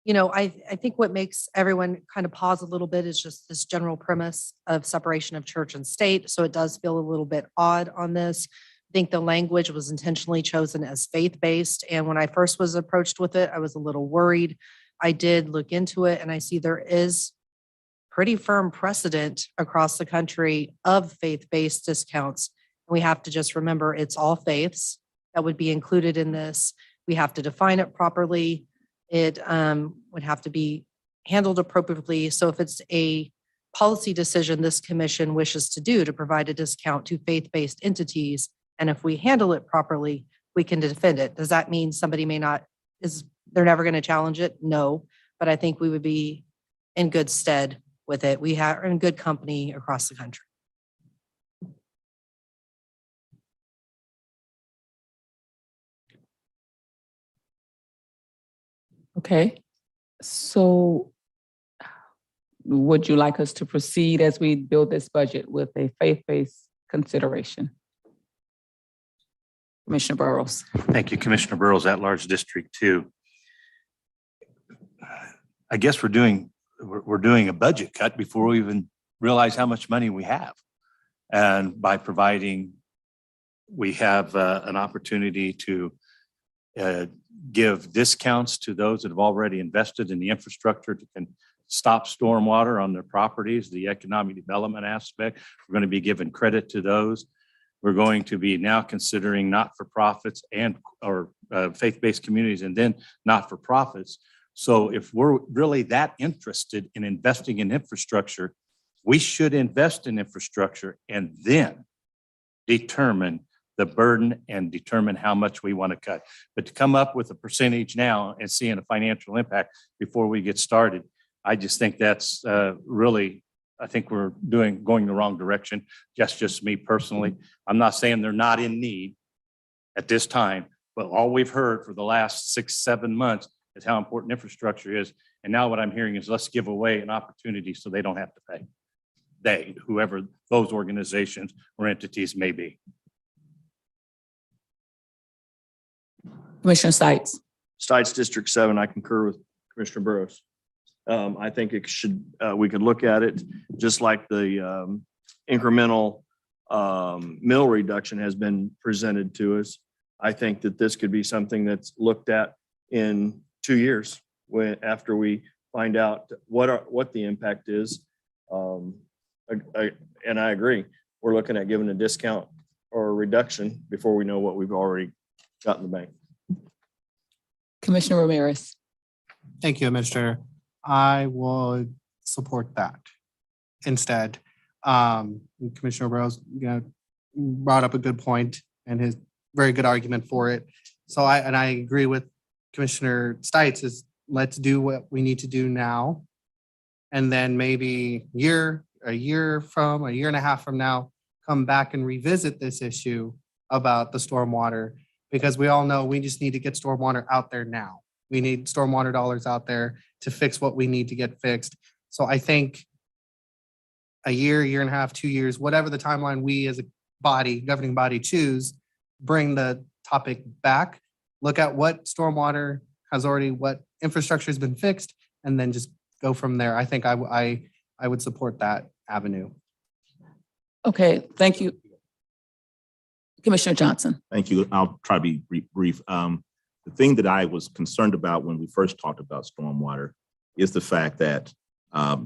I think what makes everyone kind of pause a little bit is just this general premise of separation of church and state. So it does feel a little bit odd on this. I think the language was intentionally chosen as faith-based. And when I first was approached with it, I was a little worried. I did look into it and I see there is pretty firm precedent across the country of faith-based discounts. We have to just remember it's all faiths that would be included in this. We have to define it properly. It would have to be handled appropriately. So if it's a policy decision this commission wishes to do to provide a discount to faith-based entities, and if we handle it properly, we can defend it. Does that mean somebody they're never going to challenge it? No, but I think we would be in good stead with it. We are in good company across the country. Okay, so would you like us to proceed as we build this budget with a faith-based consideration? Commissioner Burrows. Thank you, Commissioner Burrows, at-large District 2. I guess we're doing a budget cut before we even realize how much money we have. And by providing, we have an opportunity to give discounts to those that have already invested in the infrastructure to can stop stormwater on their properties, the economic development aspect. We're going to be giving credit to those. We're going to be now considering not-for-profits or faith-based communities and then not-for-profits. So if we're really that interested in investing in infrastructure, we should invest in infrastructure and then determine the burden and determine how much we want to cut. But to come up with a percentage now and seeing a financial impact before we get started, I just think that's really, I think we're going the wrong direction. That's just me personally. I'm not saying they're not in need at this time, but all we've heard for the last 6-7 months is how important infrastructure is. And now what I'm hearing is let's give away an opportunity so they don't have to pay. They, whoever those organizations or entities may be. Commissioner Stites. Stites District 7, I concur with Commissioner Burrows. I think it should, we could look at it just like the incremental mill reduction has been presented to us. I think that this could be something that's looked at in 2 years after we find out what the impact is. And I agree. We're looking at giving a discount or a reduction before we know what we've already got in the bank. Commissioner Ramirez. Thank you, Administrator. I would support that. Instead, Commissioner Burrows brought up a good point and his very good argument for it. So I agree with Commissioner Stites is let's do what we need to do now. And then maybe year a year from, a year and a half from now, come back and revisit this issue about the stormwater, because we all know we just need to get stormwater out there now. We need stormwater dollars out there to fix what we need to get fixed. So I think a year, year and a half, 2 years, whatever the timeline we as a body, governing body choose, bring the topic back, look at what stormwater has already, what infrastructure has been fixed, and then just go from there. I think I would support that avenue. Okay, thank you. Commissioner Johnson. Thank you. I'll try to be brief. The thing that I was concerned about when we first talked about stormwater is the fact that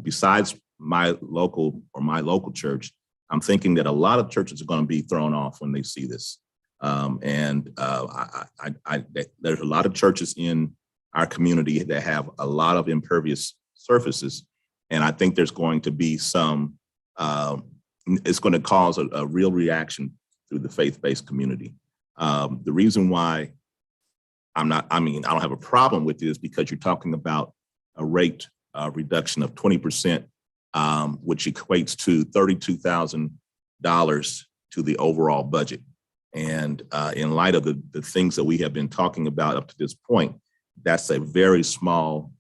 besides my local church, I'm thinking that a lot of churches are going to be thrown off when they see this. There's a lot of churches in our community that have a lot of impervious surfaces. And I think there's going to be some, it's going to cause a real reaction through the faith-based community. The reason why I don't have a problem with this because you're talking about a rate reduction of 20%, which equates to $32,000 to the overall budget. And in light of the things that we have been talking about up to this point, that's a very small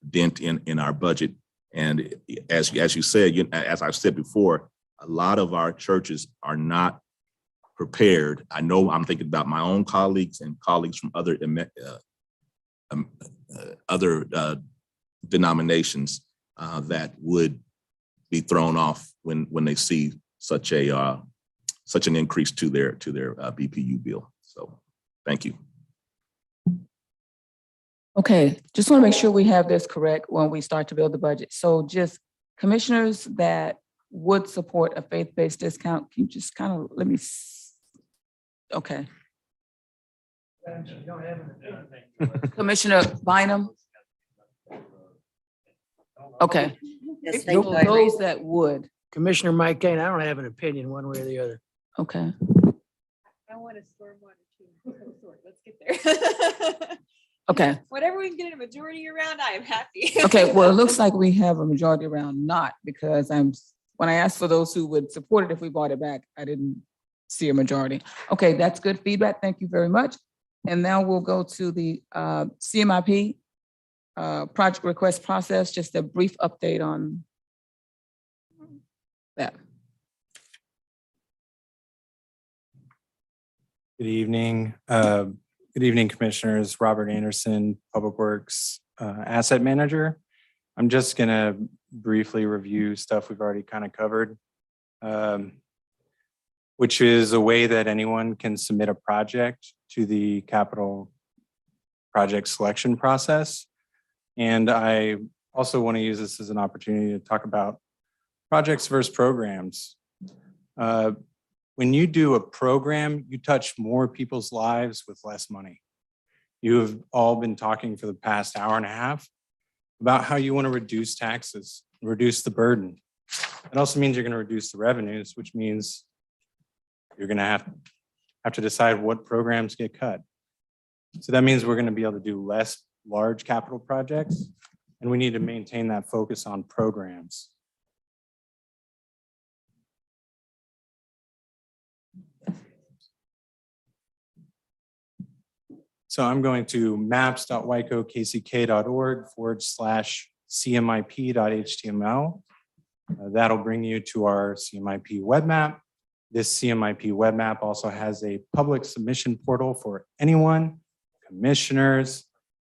dent in our budget. And as you said, as I've said before, a lot of our churches are not prepared. I know I'm thinking about my own colleagues and colleagues from other denominations that would be thrown off when they see such an increase to their BPU bill. So, thank you. Okay, just want to make sure we have this correct when we start to build the budget. So just commissioners that would support a faith-based discount, can you just kind of let me, okay. Commissioner Bynum? Okay. Yes, thank you. Those that would. Commissioner Mike Kane, I don't have an opinion one way or the other. Okay. I want a stormwater too. Let's get there. Okay. Whatever we can get a majority around, I am happy. Okay, well, it looks like we have a majority around not, because when I asked for those who would support it if we brought it back, I didn't see a majority. Okay, that's good feedback. Thank you very much. And now we'll go to the CMIP project request process, just a brief update on that. Good evening. Good evening, Commissioners. Robert Anderson, Public Works Asset Manager. I'm just going to briefly review stuff we've already kind of covered, which is a way that anyone can submit a project to the capital project selection process. And I also want to use this as an opportunity to talk about projects versus programs. When you do a program, you touch more people's lives with less money. You have all been talking for the past hour and a half about how you want to reduce taxes, reduce the burden. It also means you're going to reduce the revenues, which means you're going to have to decide what programs get cut. So that means we're going to be able to do less large capital projects, and we need to maintain that focus on programs. So I'm going to maps.wicokck.org/CMIP.html. That'll bring you to our CMIP web map. This CMIP web map also has a public submission portal for anyone, commissioners,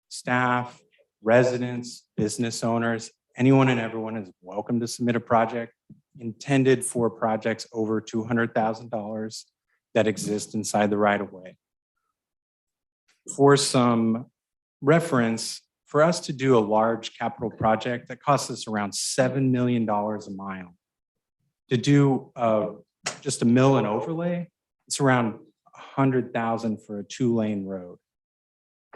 staff, residents, business owners, anyone and everyone is welcome to submit a project intended for projects over $200,000 that exist inside the right-of-way. For some reference, for us to do a large capital project that costs us around $7 million a mile, to do just a mill and overlay, it's around $100,000 for a 2-lane road.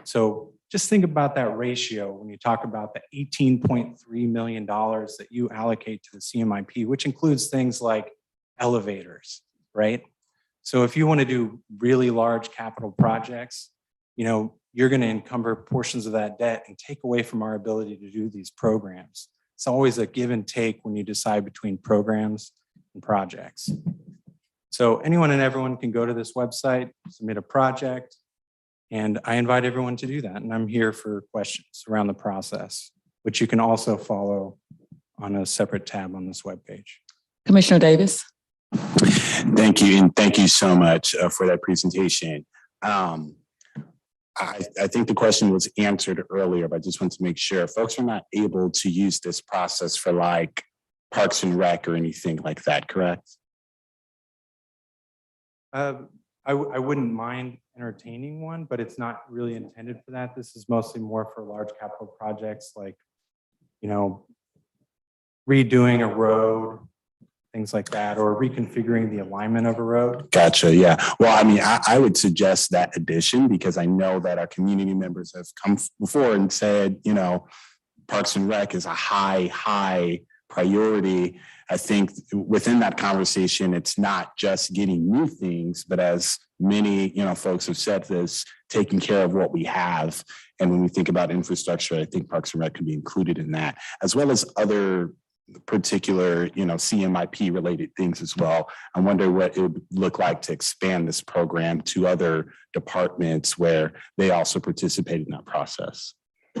So just think about that ratio when you talk about the $18.3 million that you allocate to the CMIP, which includes things like elevators, right? So if you want to do really large capital projects, you're going to encumber portions of that debt and take away from our ability to do these programs. it's always a give and take when you decide between programs and projects. So anyone and everyone can go to this website, submit a project, and I invite everyone to do that. And I'm here for questions around the process, which you can also follow on a separate tab on this webpage. Commissioner Davis. Thank you, and thank you so much for that presentation. I think the question was answered earlier, but I just want to make sure folks are not able to use this process for like Parks and Rec or anything like that, correct? I wouldn't mind entertaining one, but it's not really intended for that. This is mostly more for large capital projects like, you know, redoing a road, things like that, or reconfiguring the alignment of a road. Gotcha. Yeah. Well, I mean, I would suggest that addition because I know that our community members have come before and said, you know, Parks and Rec is a high priority. I think within that conversation, it's not just getting new things, but as many, you know, folks have said this, taking care of what we have. And when we think about infrastructure, I think Parks and Rec can be included in that, as well as other particular, you know, CMIP related things as well. I wonder what it would look like to expand this program to other departments where they also participate in that process.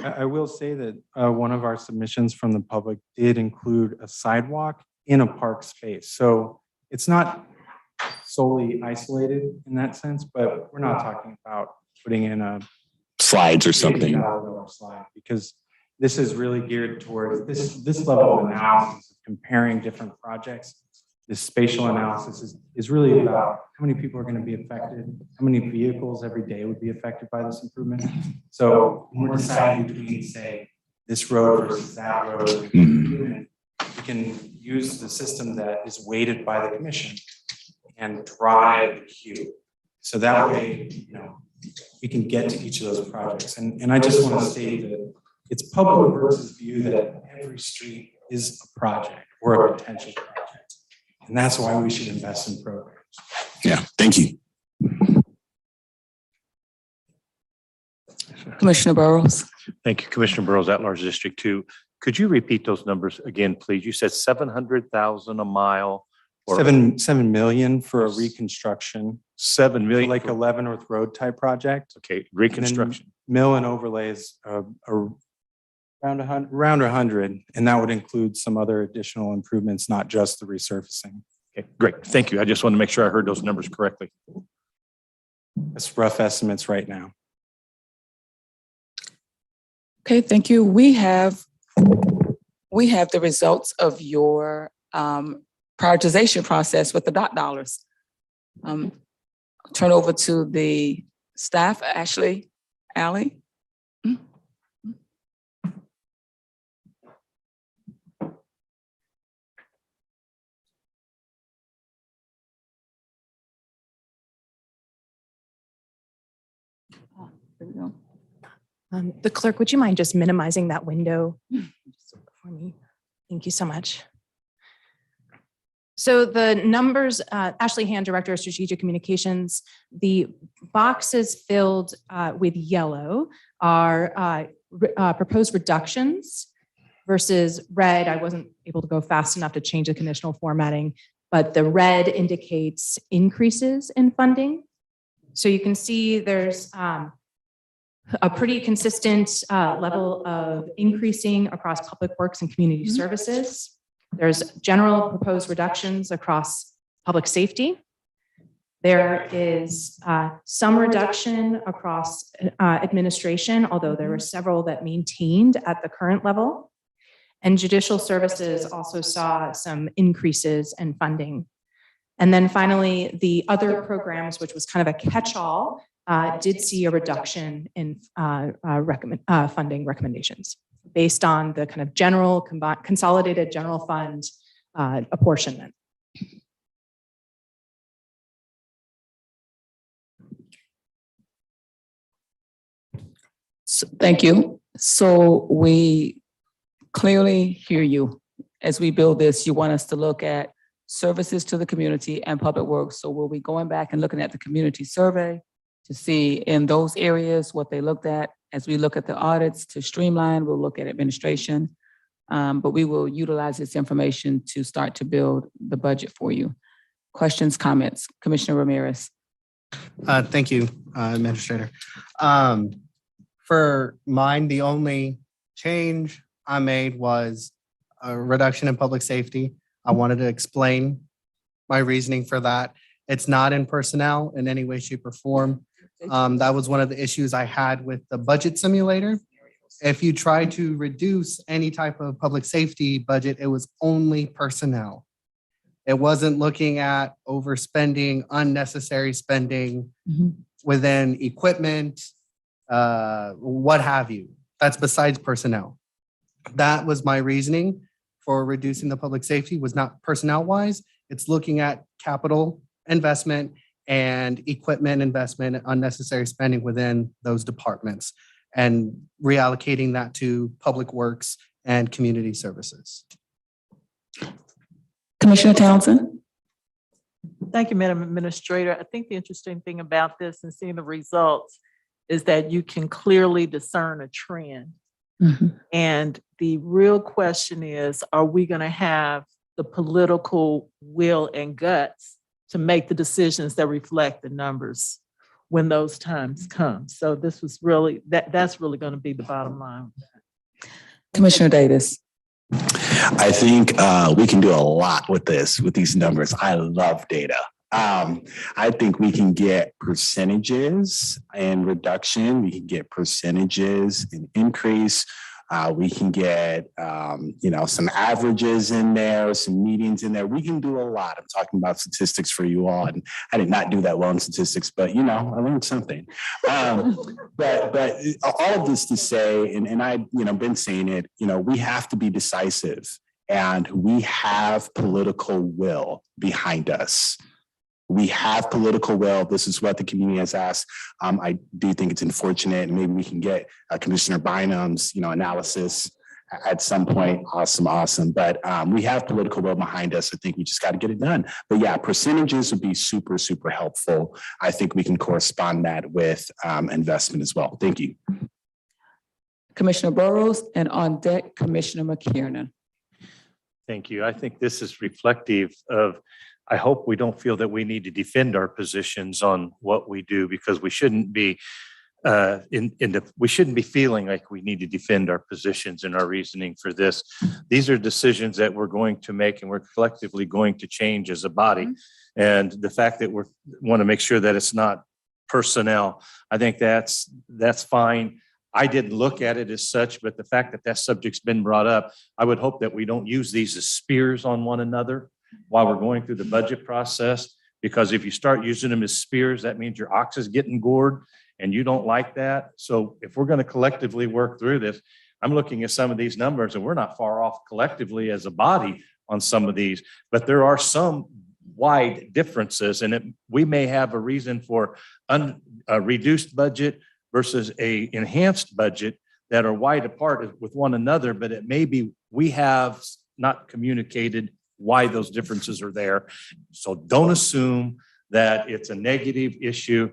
I will say that one of our submissions from the public did include a sidewalk in a park space. So it's not solely isolated in that sense, but we're not talking about putting in a slides or something. Slide, because this is really geared towards this level of analysis, comparing different projects. This spatial analysis is really about how many people are going to be affected, how many vehicles every day would be affected by this improvement. So when we're deciding between, say, this road versus that road, we can use the system that is weighted by the commission and drive the queue. So that way, you know, we can get to each of those projects. And I just want to state that it's public works' view that every street is a project or a potential project. And that's why we should invest in programs. Yeah, thank you. Commissioner Burrows. Thank you, Commissioner Burrows, at-large District 2. Could you repeat those numbers again, please? You said 700,000 a mile. Or 7 million for a reconstruction. 7 million. Like a Leavenworth Road type project. Okay, reconstruction. Mill and overlays around 100, and that would include some other additional improvements, not just the resurfacing. Okay, great. Thank you. I just want to make sure I heard those numbers correctly. That's rough estimates right now. Okay, thank you. We have the results of your prioritization process with the dot dollars. Turn over to the staff, Ashley, Allie. There we go. The clerk, would you mind just minimizing that window for me? Thank you so much. So the numbers, Ashley Hand, Director of Strategic Communications, the boxes filled with yellow are proposed reductions versus red. I wasn't able to go fast enough to change the conditional formatting, but the red indicates increases in funding. So you can see there's a pretty consistent level of increasing across public works and community services. There's general proposed reductions across public safety. There is some reduction across administration, although there were several that maintained at the current level. And judicial services also saw some increases in funding. And then finally, the other programs, which was kind of a catch-all, did see a reduction in funding recommendations based on the kind of general consolidated general fund apportionment. So, thank you. So we clearly hear you. As we build this, you want us to look at services to the community and public works. So we'll be going back and looking at the community survey to see in those areas what they looked at. As we look at the audits to streamline, we'll look at administration. but we will utilize this information to start to build the budget for you. Questions, comments? Commissioner Ramirez. Thank you, Administrator. For mine, the only change I made was a reduction in public safety. I wanted to explain my reasoning for that. It's not in personnel in any way, shape, or form. That was one of the issues I had with the budget simulator. If you try to reduce any type of public safety budget, it was only personnel. It wasn't looking at overspending, unnecessary spending within equipment, what have you. That's besides personnel. That was my reasoning for reducing the public safety, was not personnel wise. It's looking at capital investment and equipment investment, unnecessary spending within those departments, and reallocating that to public works and community services. Commissioner Townsend. Thank you, Madam Administrator. I think the interesting thing about this and seeing the results is that you can clearly discern a trend. And the real question is, are we going to have the political will and guts to make the decisions that reflect the numbers when those times come? So this was really, that's really going to be the bottom line. Commissioner Davis. I think we can do a lot with this, with these numbers. I love data. I think we can get percentages and reduction. We can get percentages and increase. We can get, some averages in there, some medians in there. We can do a lot. I'm talking about statistics for you all. And I did not do that well in statistics, but, I learned something. But all of this to say, and I, been saying it, we have to be decisive, and we have political will behind us. We have political will. This is what the community has asked. I do think it's unfortunate, and maybe we can get Commissioner Bynum's, analysis at some point. Awesome. But we have political will behind us. I think we just got to get it done. But yeah, percentages would be super, super helpful. I think we can correspond that with investment as well. Thank you. Commissioner Burrows, and on deck, Commissioner McKiernan. Thank you. I think this is reflective of, I hope we don't feel that we need to defend our positions on what we do, because we shouldn't be we shouldn't be feeling like we need to defend our positions and our reasoning for this. These are decisions that we're going to make, and we're collectively going to change as a body. And the fact that we want to make sure that it's not personnel, I think that's fine. I didn't look at it as such, but the fact that that subject's been brought up, I would hope that we don't use these as spears on one another while we're going through the budget process, because if you start using them as spears, that means your ox is getting gored, and you don't like that. So if we're going to collectively work through this, I'm looking at some of these numbers, and we're not far off collectively as a body on some of these, but there are some wide differences, and we may have a reason for a reduced budget versus a enhanced budget that are wide apart with one another, but it may be we have not communicated why those differences are there. So don't assume that it's a negative issue.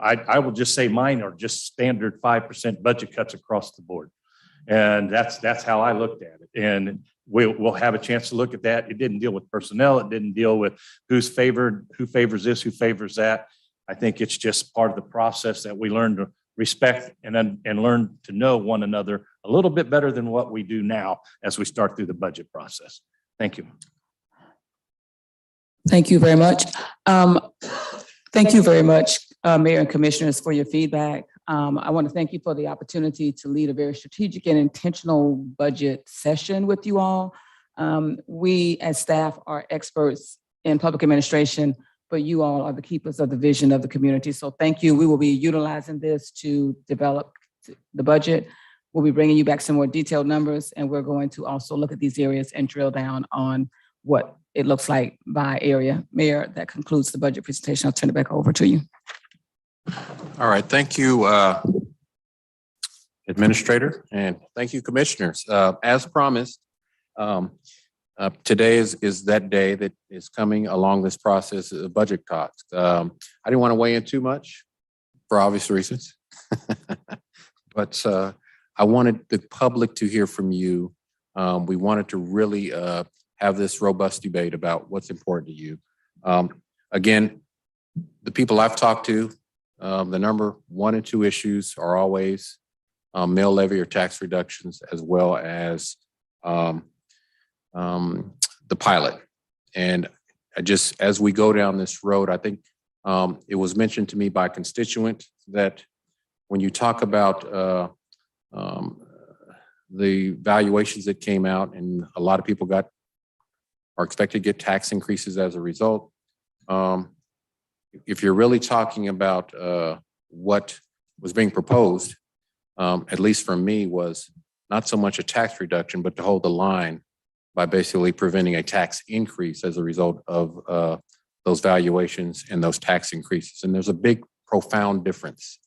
I will just say mine are just standard 5% budget cuts across the board. And that's how I looked at it. And we'll have a chance to look at that. It didn't deal with personnel. It didn't deal with who's favored, who favors this, who favors that. I think it's just part of the process that we learn to respect and learn to know one another a little bit better than what we do now as we start through the budget process. Thank you. Thank you very much. Thank you very much, Mayor and Commissioners, for your feedback. I want to thank you for the opportunity to lead a very strategic and intentional budget session with you all. We as staff are experts in public administration, but you all are the keepers of the vision of the community. So thank you. We will be utilizing this to develop the budget. We'll be bringing you back some more detailed numbers, and we're going to also look at these areas and drill down on what it looks like by area. Mayor, that concludes the budget presentation. I'll turn it back over to you. All right. Thank you, Administrator, and thank you, Commissioners. As promised, today is that day that is coming along this process of budget talks. I didn't want to weigh in too much for obvious reasons, but I wanted the public to hear from you We wanted to really have this robust debate about what's important to you. Again, the people I've talked to, the number 1 and 2 issues are always mill levy or tax reductions, as well as the pilot. And as we go down this road, I think it was mentioned to me by a constituent that when you talk about the valuations that came out, and a lot of people are expected to get tax increases as a result. If you're really talking about what was being proposed, at least for me, was not so much a tax reduction, but to hold the line by basically preventing a tax increase as a result of those valuations and those tax increases. And there's a big, profound difference.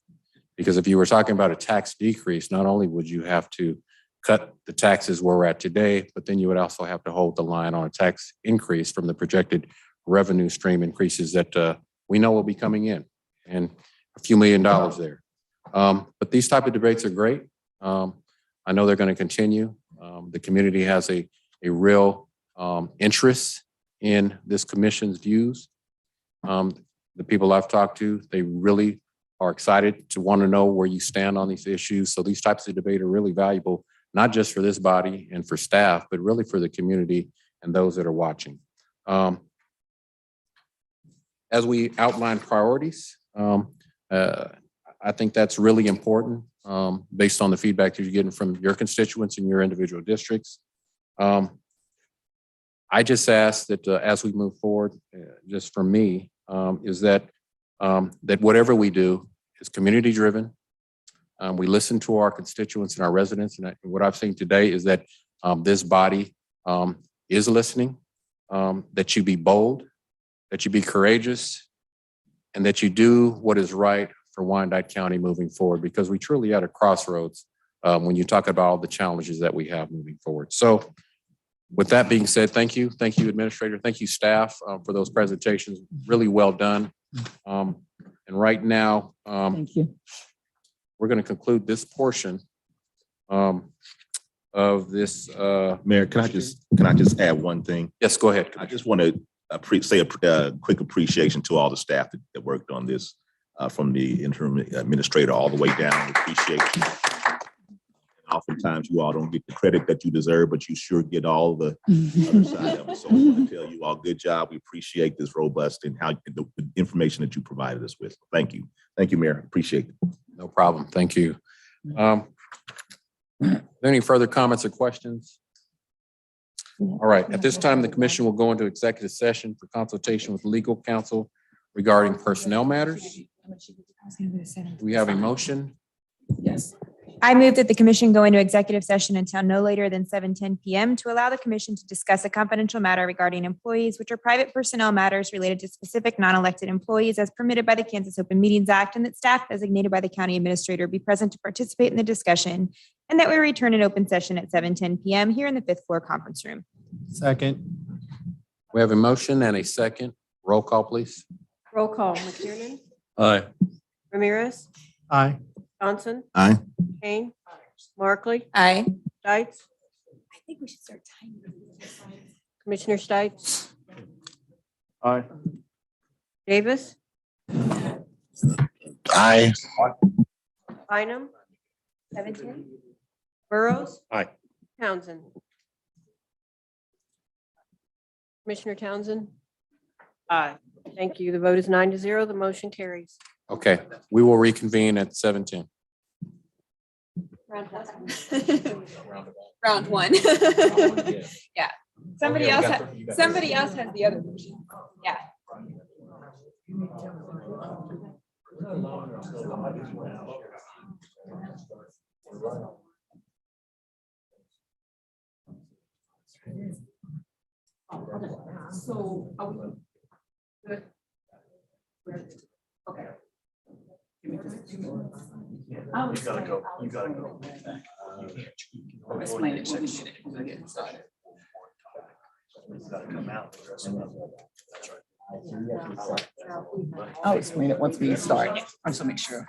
Because if you were talking about a tax decrease, not only would you have to cut the taxes where we're at today, but then you would also have to hold the line on a tax increase from the projected revenue stream increases that we know will be coming in, and a few $1 million there. But these type of debates are great. I know they're going to continue. The community has a real interest in this commission's views. The people I've talked to, they really are excited to want to know where you stand on these issues. So these types of debate are really valuable, not just for this body and for staff, but really for the community and those that are watching. As we outline priorities, I think that's really important based on the feedback that you're getting from your constituents in your individual districts. I just ask that as we move forward, just for me, is that whatever we do is community driven. We listen to our constituents and our residents. And what I've seen today is that this body is listening, that you be bold, that you be courageous, and that you do what is right for Wyandotte County moving forward, because we truly are at a crossroads when you talk about all the challenges that we have moving forward. So with that being said, thank you. Thank you, Administrator. Thank you, staff, for those presentations. Really well done. And right now, Thank you. we're going to conclude this portion of this. Mayor, can I just add one thing? Yes, go ahead. I just want to say a quick appreciation to all the staff that worked on this, from the interim administrator all the way down. We appreciate you. Oftentimes you all don't get the credit that you deserve, but you sure get all the other side of it. So I want to tell you all, good job. We appreciate this robust and how the information that you provided us with. Thank you. Thank you, Mayor. Appreciate it. No problem. Thank you. Are there any further comments or questions? All right. At this time, the commission will go into executive session for consultation with legal counsel regarding personnel matters. Do we have a motion? Yes. I move that the commission go into executive session until no later than 7:10 PM to allow the commission to discuss a confidential matter regarding employees, which are private personnel matters related to specific non-elected employees as permitted by the Kansas Open Meetings Act, and that staff designated by the county administrator be present to participate in the discussion, and that we return in open session at 7:10 PM here in the 5th floor conference room. Second. We have a motion and a second. Roll call, please. Roll call. McKiernan. Aye. Ramirez. Aye. Johnson. Aye. Kane. Markley. Aye. Stites. I think we should start timing. Commissioner Stites. Aye. Davis. Aye. Bynum. 17. Burrows. Aye. Townsend. Commissioner Townsend. Aye. Thank you. The vote is 9-0. The motion carries. Okay, we will reconvene at 7:10. Round one. Round one. Yeah. Somebody else has the other version. Yeah. So are we good? Okay. You gotta go. You gotta go. Explain it. We'll get inside. It's gotta come out. That's right. I'll explain it once we start. I just want to make sure.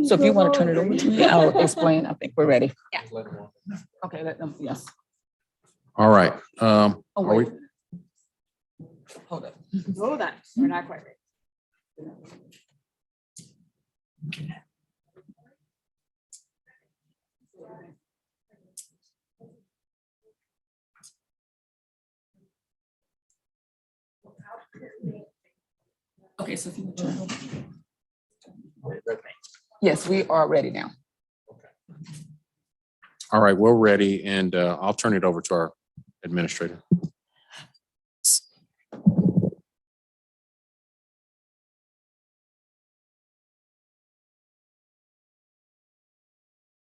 So if you want to turn it over to me, I'll explain. I think we're ready. Yeah. Okay, let them, yes. All right. Oh, Are we, wait. Hold up. Hold on, we're not quite ready. Okay, so if you would turn it over. Yes, we are ready now. all right, we're ready, and I'll turn it over to our administrator.